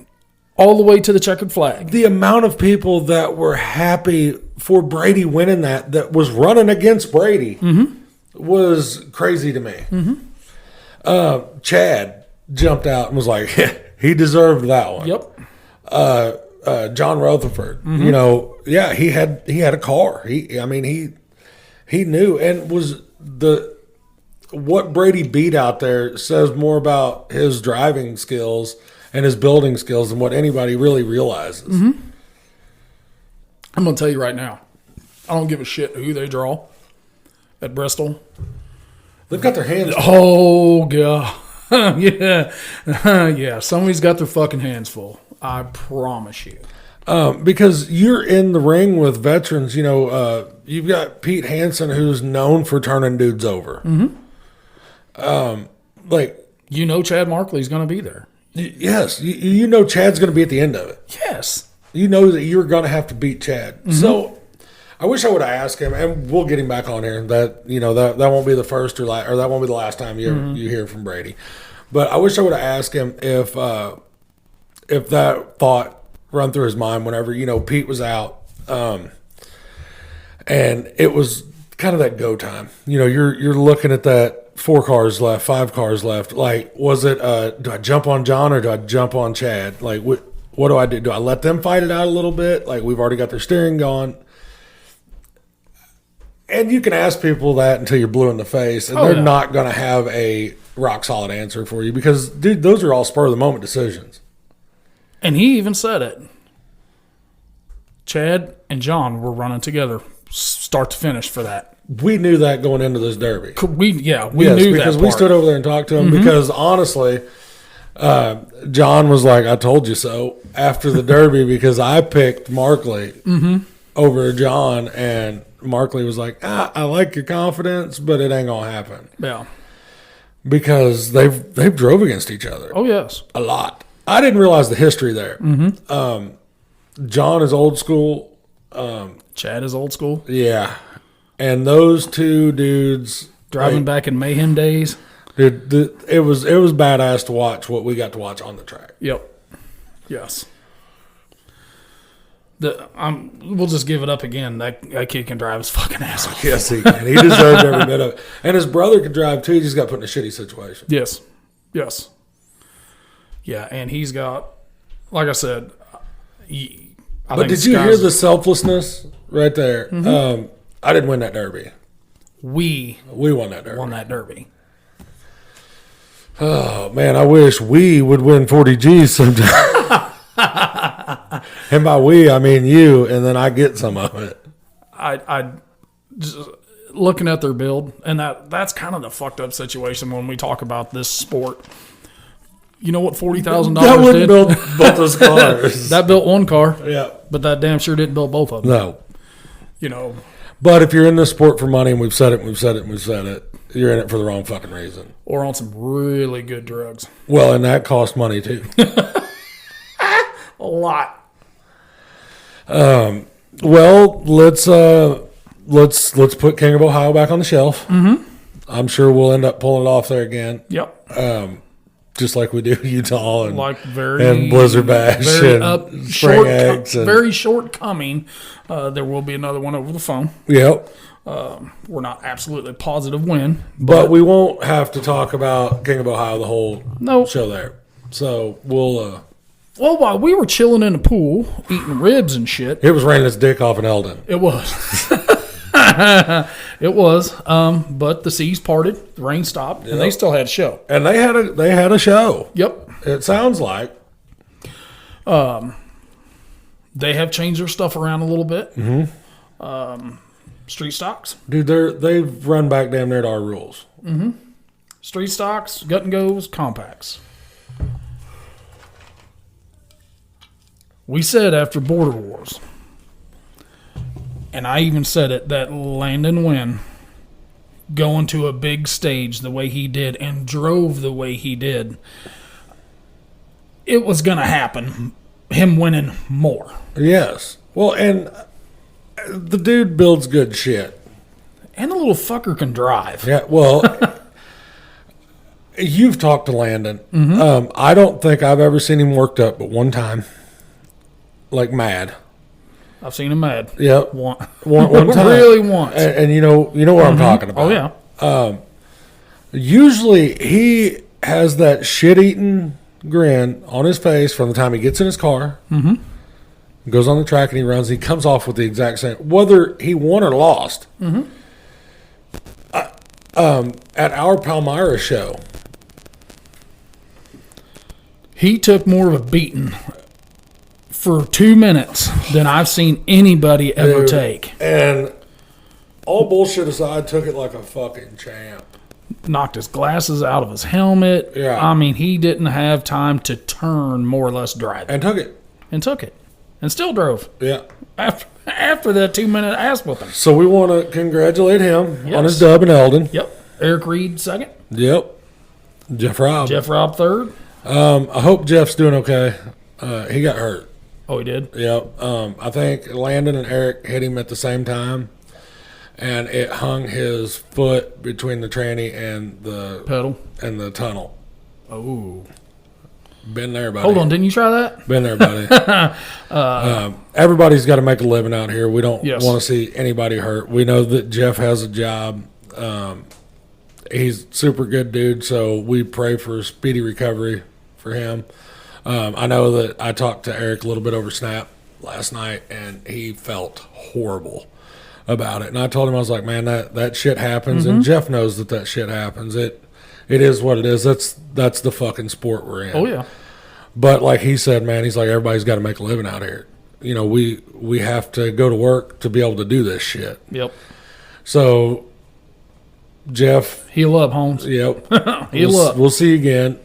all the way to the checkered flag. The amount of people that were happy for Brady winning that was running against Brady was crazy to me. Mm-hmm. Chad jumped out and was like, he deserved that one. Yep. John Rutherford, you know, yeah, he had a car. He knew, and was what Brady beat out there says more about his driving skills and his building skills than what anybody really realizes. Mm-hmm. I'm going to tell you right now, I don't give a shit who they draw at Bristol. They've got their hands full. Oh, God. Yeah. Yeah, somebody's got their fucking hands full. I promise you. Because you're in the ring with veterans, you know, you've got Pete Hansen, who's known for turning dudes over. Mm-hmm. You know Chad Markley's going to be there. Yes. You know Chad's going to be at the end of it. Yes. You know that you're going to have to beat Chad. Mm-hmm. So I wish I would have asked him, and we'll get him back on here. That, you know, that won't be the first or that won't be the last time you hear from Brady. But I wish I would have asked him if that thought run through his mind whenever, you know, Pete was out, and it was kind of that go time. You know, you're looking at that 4 cars left, 5 cars left. Like, was it do I jump on John or do I jump on Chad? Like, what do I do? Do I let them fight it out a little bit? Like, we've already got their steering gone. And you can ask people that until you're blue in the face, and they're not going to have a rock-solid answer for you because, dude, those are all spur-of-the-moment decisions. And he even said it. Chad and John were running together start to finish for that. We knew that going into this Derby. We knew that because we stood over there and talked to him because, honestly, John was like, I told you so after the Derby because I picked Markley over John, and Markley was like, I like your confidence, but it ain't gonna happen. Yeah, because they've drove against each other. Oh yes, a lot. I didn't realize the history there. John is old school. Chad is old school. Yeah, and those two dudes driving back in Mayhem days. Dude, it was badass to watch what we got to watch on the track. Yep. Yes. We'll just give it up again. That kid can drive his fucking ass off. Yes, he can. He deserved every bit of it. And his brother can drive too. He just got put in a shitty situation. Yes. Yes. Yeah, and he's got, like I said, but did you hear the selflessness right there? I didn't win that Derby. We won that Derby. Oh, man, I wish we would win 40 G's sometime. And by we, I mean you, and then I get some of it. I just looking at their build, and that's kind of the fucked up situation when we talk about this sport. You know what $40,000 that wouldn't did? Build both those cars. That built one car. Yeah. But that damn sure didn't build both of them. No. You know. But if you're in this sport for money, and we've said it, you're in it for the wrong fucking reason. Or on some really good drugs. Well, and that costs money too. A lot. Well, let's put King of Ohio back on the shelf. Mm-hmm. I'm sure we'll end up pulling it off there again. Yep. Just like we do Utah and and Blizzard Bash and Spring Eggs. Very shortcoming. There will be another one over the phone. Yep. We're not absolutely positive when. But we won't have to talk about King of Ohio the whole Nope. show there. So we'll... Well, while we were chilling in the pool, eating ribs and shit. It was raining its dick off in Eldon. It was. It was. But the seas parted, the rain stopped, and they still had a show. And they had a show. Yep. It sounds like. They have changed their stuff around a little bit. Mm-hmm. Street stocks. Dude, they've run back damn near to our rules. Mm-hmm. Street stocks, gut and goes, compacts. We said after Border Wars, and I even said it, that Landon Wynn going to a big stage the way he did and drove the way he did, it was going to happen, him winning more. Yes. Well, and the dude builds good shit. And the little fucker can drive. Yeah, well, you've talked to Landon. Mm-hmm. I don't think I've ever seen him worked up but one time. Like mad. I've seen him mad. Yep. One time. Really once. And you know what I'm talking about. Oh, yeah. Usually he has that shit-eating grin on his face from the time he gets in his car, goes on the track and he runs. He comes off with the exact same, whether he won or lost. Mm-hmm. At our Palmyra show, he took more of a beating for 2 minutes than I've seen anybody ever take. And all bullshit aside, took it like a fucking champ. Knocked his glasses out of his helmet. Yeah. I mean, he didn't have time to turn, more or less driving. And took it. And still drove. Yeah. After that 2 minute ass whooping. So we want to congratulate him on his dub in Eldon. Yep. Eric Reed second. Yep. Jeff Robb third. I hope Jeff's doing okay. He got hurt. Oh, he did? Yep. I think Landon and Eric hit him at the same time, and it hung his foot between the tranny and the pedal and the tunnel. Oh. Been there, buddy. Hold on, didn't you try that? Been there, buddy. Everybody's got to make a living out here. We don't want to see anybody hurt. We know that Jeff has a job. He's a super good dude, so we pray for speedy recovery for him. I know that I talked to Eric a little bit over Snap last night, and he felt horrible about it. And I told him, I was like, man, that shit happens, and Jeff knows that shit happens. It is what it is. That's the fucking sport we're in. Oh, yeah. But like he said, man, he's like, everybody's got to make a living out here. You know, we have to go to work to be able to do this shit. Yep. So, Jeff. Heal up, Holmes. Yep. Heal up. We'll see you again.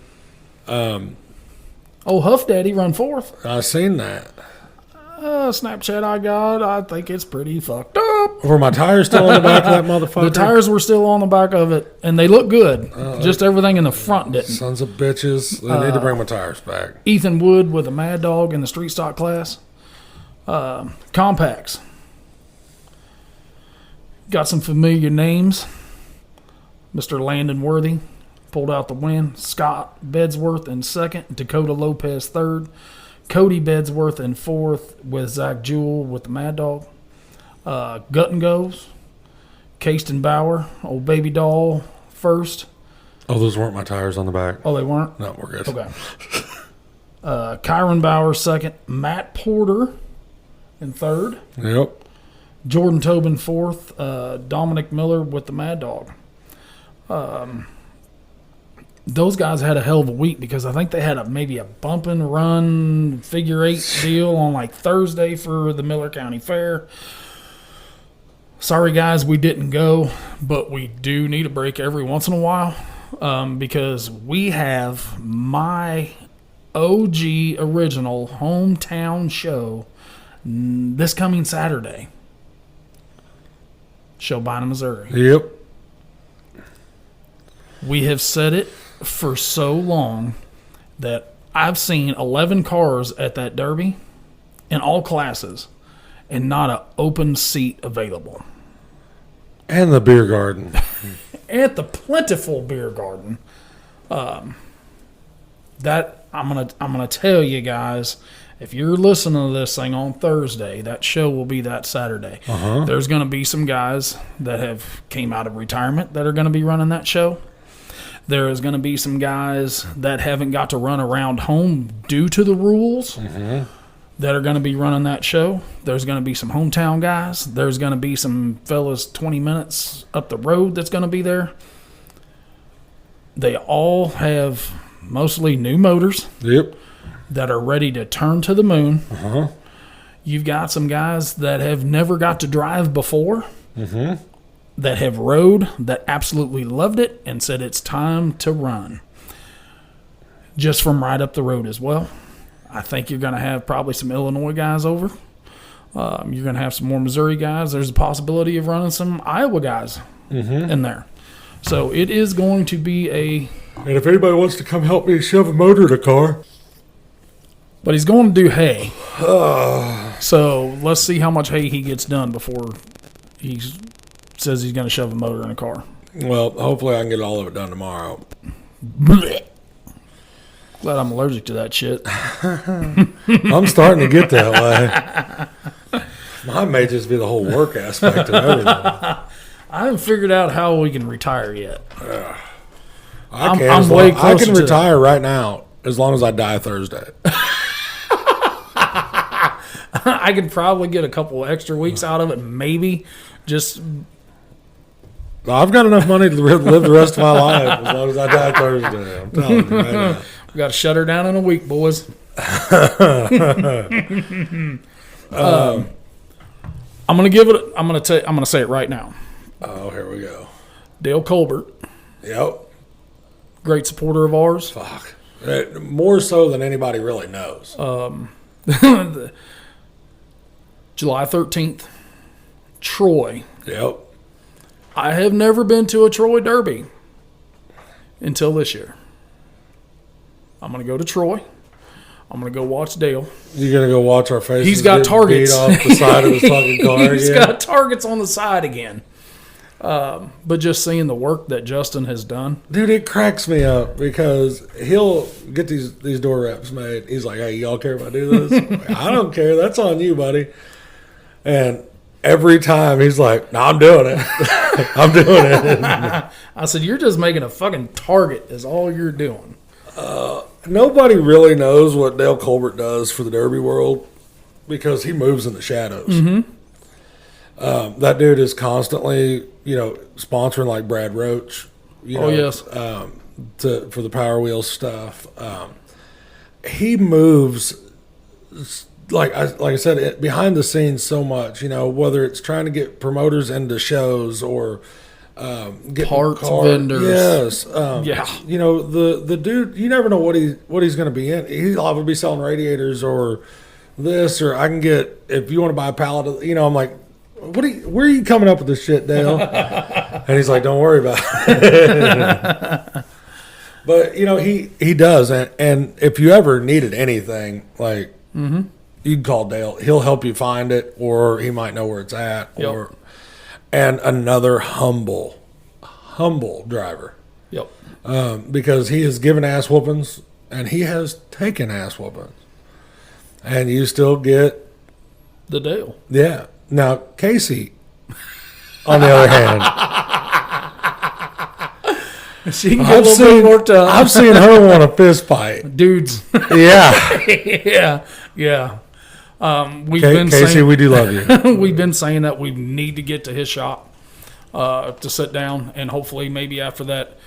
Huff Daddy run fourth. I seen that. Snapchat I got. I think it's pretty fucked up. Were my tires still on the back of that motherfucker? The tires were still on the back of it, and they look good. Just everything in the front didn't. Sons of bitches. They need to bring my tires back. Ethan Wood with a Mad Dog in the street stock class. Compacts. Got some familiar names. Mr. Landon Worthy pulled out the win. Scott Bedsworth in second. Dakota Lopez third. Cody Bedsworth in fourth with Zach Jewell with the Mad Dog. Gut and Goes. Caston Bauer, old baby doll, first. Oh, those weren't my tires on the back. Oh, they weren't? No, we're good. Okay. Kyron Bauer second. Matt Porter in third. Yep. Jordan Tobin fourth. Dominic Miller with the Mad Dog. Those guys had a hell of a week because I think they had maybe a bump and run figure eight deal on like Thursday for the Miller County Fair. Sorry, guys, we didn't go, but we do need a break every once in a while because we have my OG original hometown show this coming Saturday. Showbina, Missouri. Yep. We have said it for so long that I've seen 11 cars at that Derby in all classes and not an open seat available. And the beer garden. At the plentiful beer garden. That I'm gonna tell you guys, if you're listening to this thing on Thursday, that show will be that Saturday. There's gonna be some guys that have came out of retirement that are gonna be running that show. There is gonna be some guys that haven't got to run around home due to the rules that are gonna be running that show. There's gonna be some hometown guys. There's gonna be some fellas 20 minutes up the road that's gonna be there. They all have mostly new motors. Yep. That are ready to turn to the moon. You've got some guys that have never got to drive before, that have rode, that absolutely loved it and said it's time to run. Just from right up the road as well. I think you're going to have probably some Illinois guys over. You're going to have some more Missouri guys. There's a possibility of running some Iowa guys in there. So it is going to be a... And if anybody wants to come help me shove a motor in a car. But he's going to do hay. So let's see how much hay he gets done before he says he's going to shove a motor in a car. Well, hopefully I can get all of it done tomorrow. Blech. Glad I'm allergic to that shit. I'm starting to get that way. Mine may just be the whole work aspect of everything. I haven't figured out how we can retire yet. I'm way closer. I can retire right now as long as I die Thursday. I could probably get a couple extra weeks out of it, maybe. Just I've got enough money to live the rest of my life as long as I die Thursday. I'm telling you right now. We got to shut her down in a week, boys. I'm gonna give it. I'm gonna say it right now. Oh, here we go. Dale Colbert. Yep. Great supporter of ours. Fuck. More so than anybody really knows. July 13th, Troy. Yep. I have never been to a Troy Derby until this year. I'm going to go to Troy. I'm going to go watch Dale. You're going to go watch our faces. He's got targets. Beat off the side of his fucking car He's got targets on the side again. But just seeing the work that Justin has done. Dude, it cracks me up because he'll get these door wraps made. He's like, hey, y'all care if I do this? Like, I don't care. That's on you, buddy. And every time he's like, no, I'm doing it. I'm doing it. I said, you're just making a fucking target is all you're doing. Nobody really knows what Dale Colbert does for the Derby world because he moves in the shadows. That dude is constantly, sponsoring like Brad Roach. Yes. For the Power Wheels stuff. He moves, like I said, behind the scenes so much. Whether it's trying to get promoters into shows or get parts vendors. Yes. Yeah. The dude, you never know what he's going to be in. He'll either be selling radiators or this, or I can get, if you want to buy a pallet of, I'm like, where are you coming up with this shit, Dale? And he's like, don't worry about it. But, he does. And if you ever needed anything, like, you can call Dale. He'll help you find it, or he might know where it's at. Yep. And another humble driver. Yep. Because he has given ass whoopings, and he has taken ass whoopings. And you still get the Dale. Yeah. Now, Casey, on the other hand, she can get a little bit worked up. I've seen her want a fist fight. Dudes. Yeah. Yeah. Casey, we do love you. We've been saying that we need to get to his shop to sit down, and hopefully maybe after that,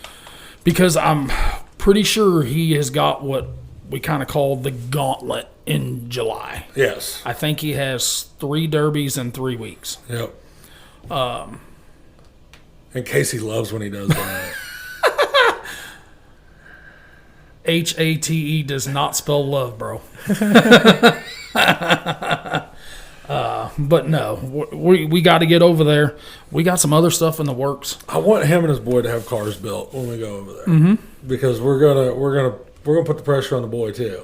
because I'm pretty sure he has got what we kind of call the gauntlet in July. Yes. I think he has 3 derbies in 3 weeks. Yep. And Casey loves when he does that. HATE does not spell love, bro. But no, we got to get over there. We got some other stuff in the works. I want him and his boy to have cars built when we go over there, because we're gonna put the pressure on the boy too,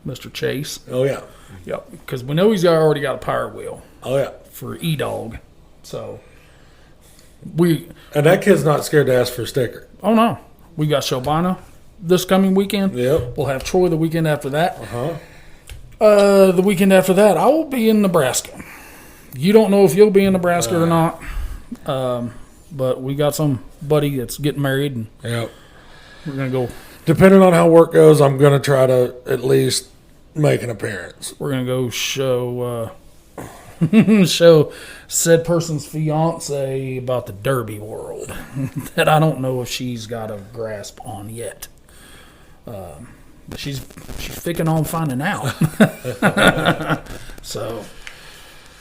Mr. Chase. Oh yeah, Yep, because we know he's already got a power wheel. Oh yeah, for E-Dog. So and that kid's not scared to ask for a sticker. Oh no, we got Shobana this coming weekend. Yep. We'll have Troy the weekend after that. The weekend after that, I will be in Nebraska. You don't know if you'll be in Nebraska or not, but we got some buddy that's getting married, and yep, we're gonna go. Depending on how work goes, I'm gonna try to at least make an appearance. We're gonna go show show said person's fiance about the derby world that I don't know if she's got a grasp on yet. But she's picking on finding out. So,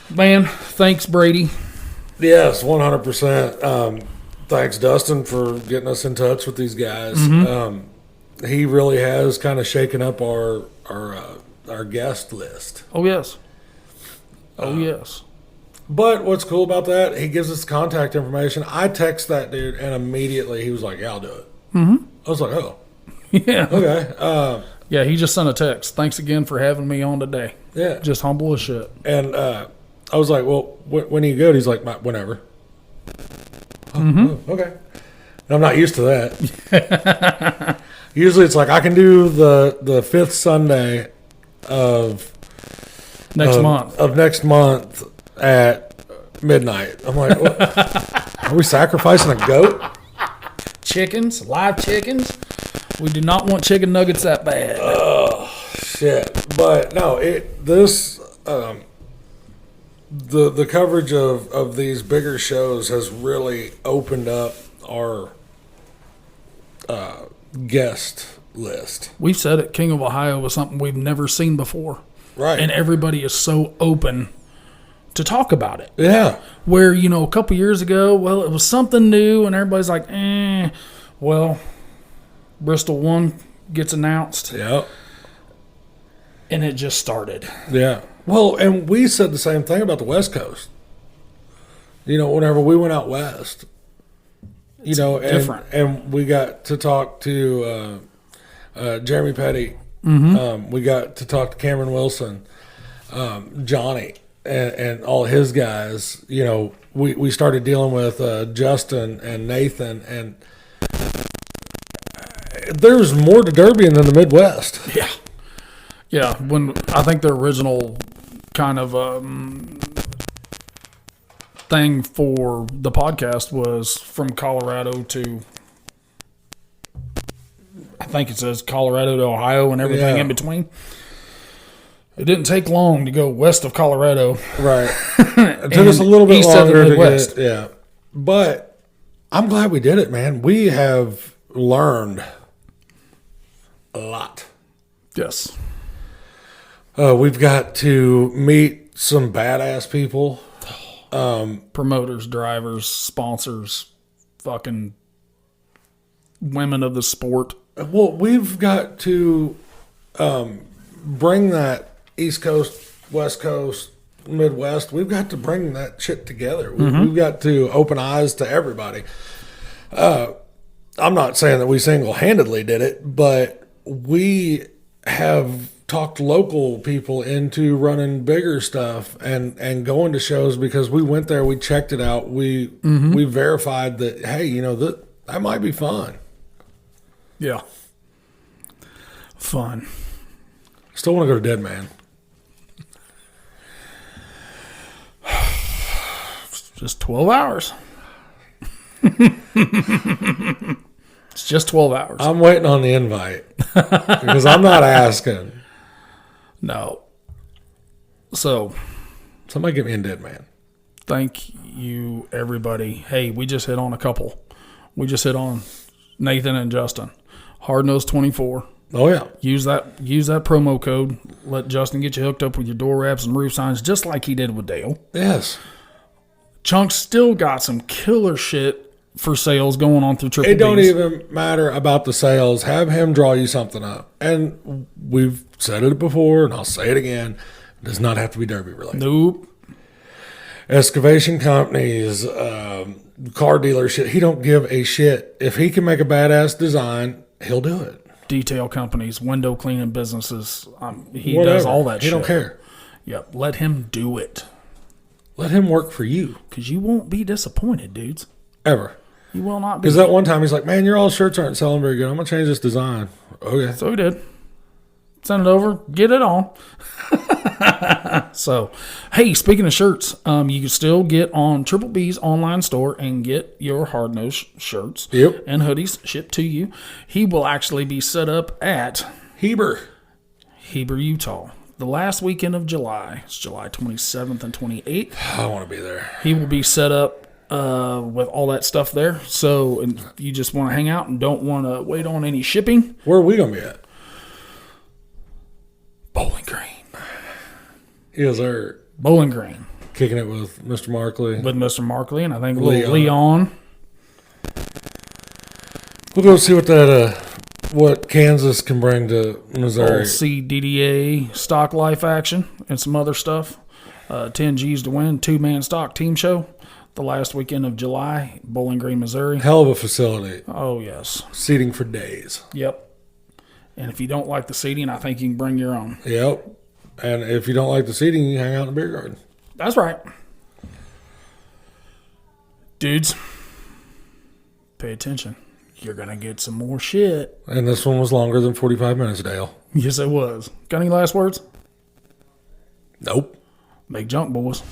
man, thanks, Brady. Yes, 100%. Thanks, Dustin, for getting us in touch with these guys. He really has kind of shaken up our guest list. Oh yes. Oh yes. But what's cool about that? He gives us contact information. I text that dude, and immediately he was like, "Yeah, I'll do it." I was like, "Oh, yeah, okay." Yeah, he just sent a text. Thanks again for having me on today. Yeah, just humble as shit. And I was like, "Well, when are you good?" He's like, "Whenever." Oh, okay. I'm not used to that. Usually, it's like I can do the fifth Sunday of next month at midnight. I'm like, what? Are we sacrificing a goat? Chickens, live chickens. We do not want chicken nuggets that bad. Oh shit! But no, the coverage of these bigger shows has really opened up our guest list. We've said it. King of Ohio was something we've never seen before. Right. And everybody is so open to talk about it. Yeah. Where, a couple years ago, well, it was something new, and everybody's like, well, Bristol 1 gets announced. Yeah. And it just started. Yeah. Well, and we said the same thing about the West Coast. Whenever we went out west, different. And we got to talk to Jeremy Petty. We got to talk to Cameron Wilson, Johnny, and all his guys. We started dealing with Justin and Nathan, and there's more to derbying than the Midwest. Yeah. Yeah, when I think the original kind of thing for the podcast was from Colorado to, I think it says Colorado to Ohio and everything in between. It didn't take long to go west of Colorado. Right. It took us a little bit longer to get, yeah. But I'm glad we did it, man. We have learned a lot. Yes. We've got to meet some badass people. Promoters, drivers, sponsors, fucking women of the sport. Well, we've got to bring that East Coast, West Coast, Midwest. We've got to bring that shit together. We've got to open eyes to everybody. I'm not saying that we single-handedly did it, but we have talked local people into running bigger stuff and going to shows because we went there, we checked it out, we verified that, hey, that might be fun. Yeah. Fun. Still want to go to Dead Man. Just 12 hours. It's just 12 hours. I'm waiting on the invite because I'm not asking. No. So, somebody get me in Dead Man. Thank you, everybody. Hey, we just hit on a couple. We just hit on Nathan and Justin. Hard Nose 24. Oh yeah. Use that promo code. Let Justin get you hooked up with your door wraps and roof signs, just like he did with Dale. Yes. Chunk's still got some killer shit for sales going on through Triple It don't B's. even matter about the sales. Have him draw you something up. And we've said it before, and I'll say it again. Does not have to be derby related. Nope. Excavation companies, car dealership. He don't give a shit. If he can make a badass design, he'll do it. Detail companies, window cleaning businesses. He Whatever. does all that shit. He don't care. Yep. Let him do it. Let him work for you. Because you won't be disappointed, dudes. Ever. You will not be. Because that one time he's like, man, your old shirts aren't selling very good. I'm going to change this design. Okay. So he did. Send it over. Get it on. So, hey, speaking of shirts, you can still get on Triple B's online store and get your hard-nosed shirts and hoodies shipped to you. He will actually be set up at Heber, Utah. The last weekend of July. It's July 27th and 28th. I want to be there. He will be set up with all that stuff there. So if you just want to hang out and don't want to wait on any shipping. Where are we going to be at? Bowling Green. Yes, sir. Bowling Green. Kicking it with Mr. Markley. With Mr. Markley and I think Leon. We'll go see what Kansas can bring to Missouri. CDDA stock life action and some other stuff. 10 G's to win, 2-man stock team show. The last weekend of July, Bowling Green, Missouri. Hell of a facility. Oh, yes. Seating for days. Yep. And if you don't like the seating, I think you can bring your own. Yep. And if you don't like the seating, you can hang out in the beer garden. That's right. Dudes, pay attention. You're going to get some more shit. And this one was longer than 45 minutes, Dale. Yes, it was. Got any last words? Nope. Make junk, boys.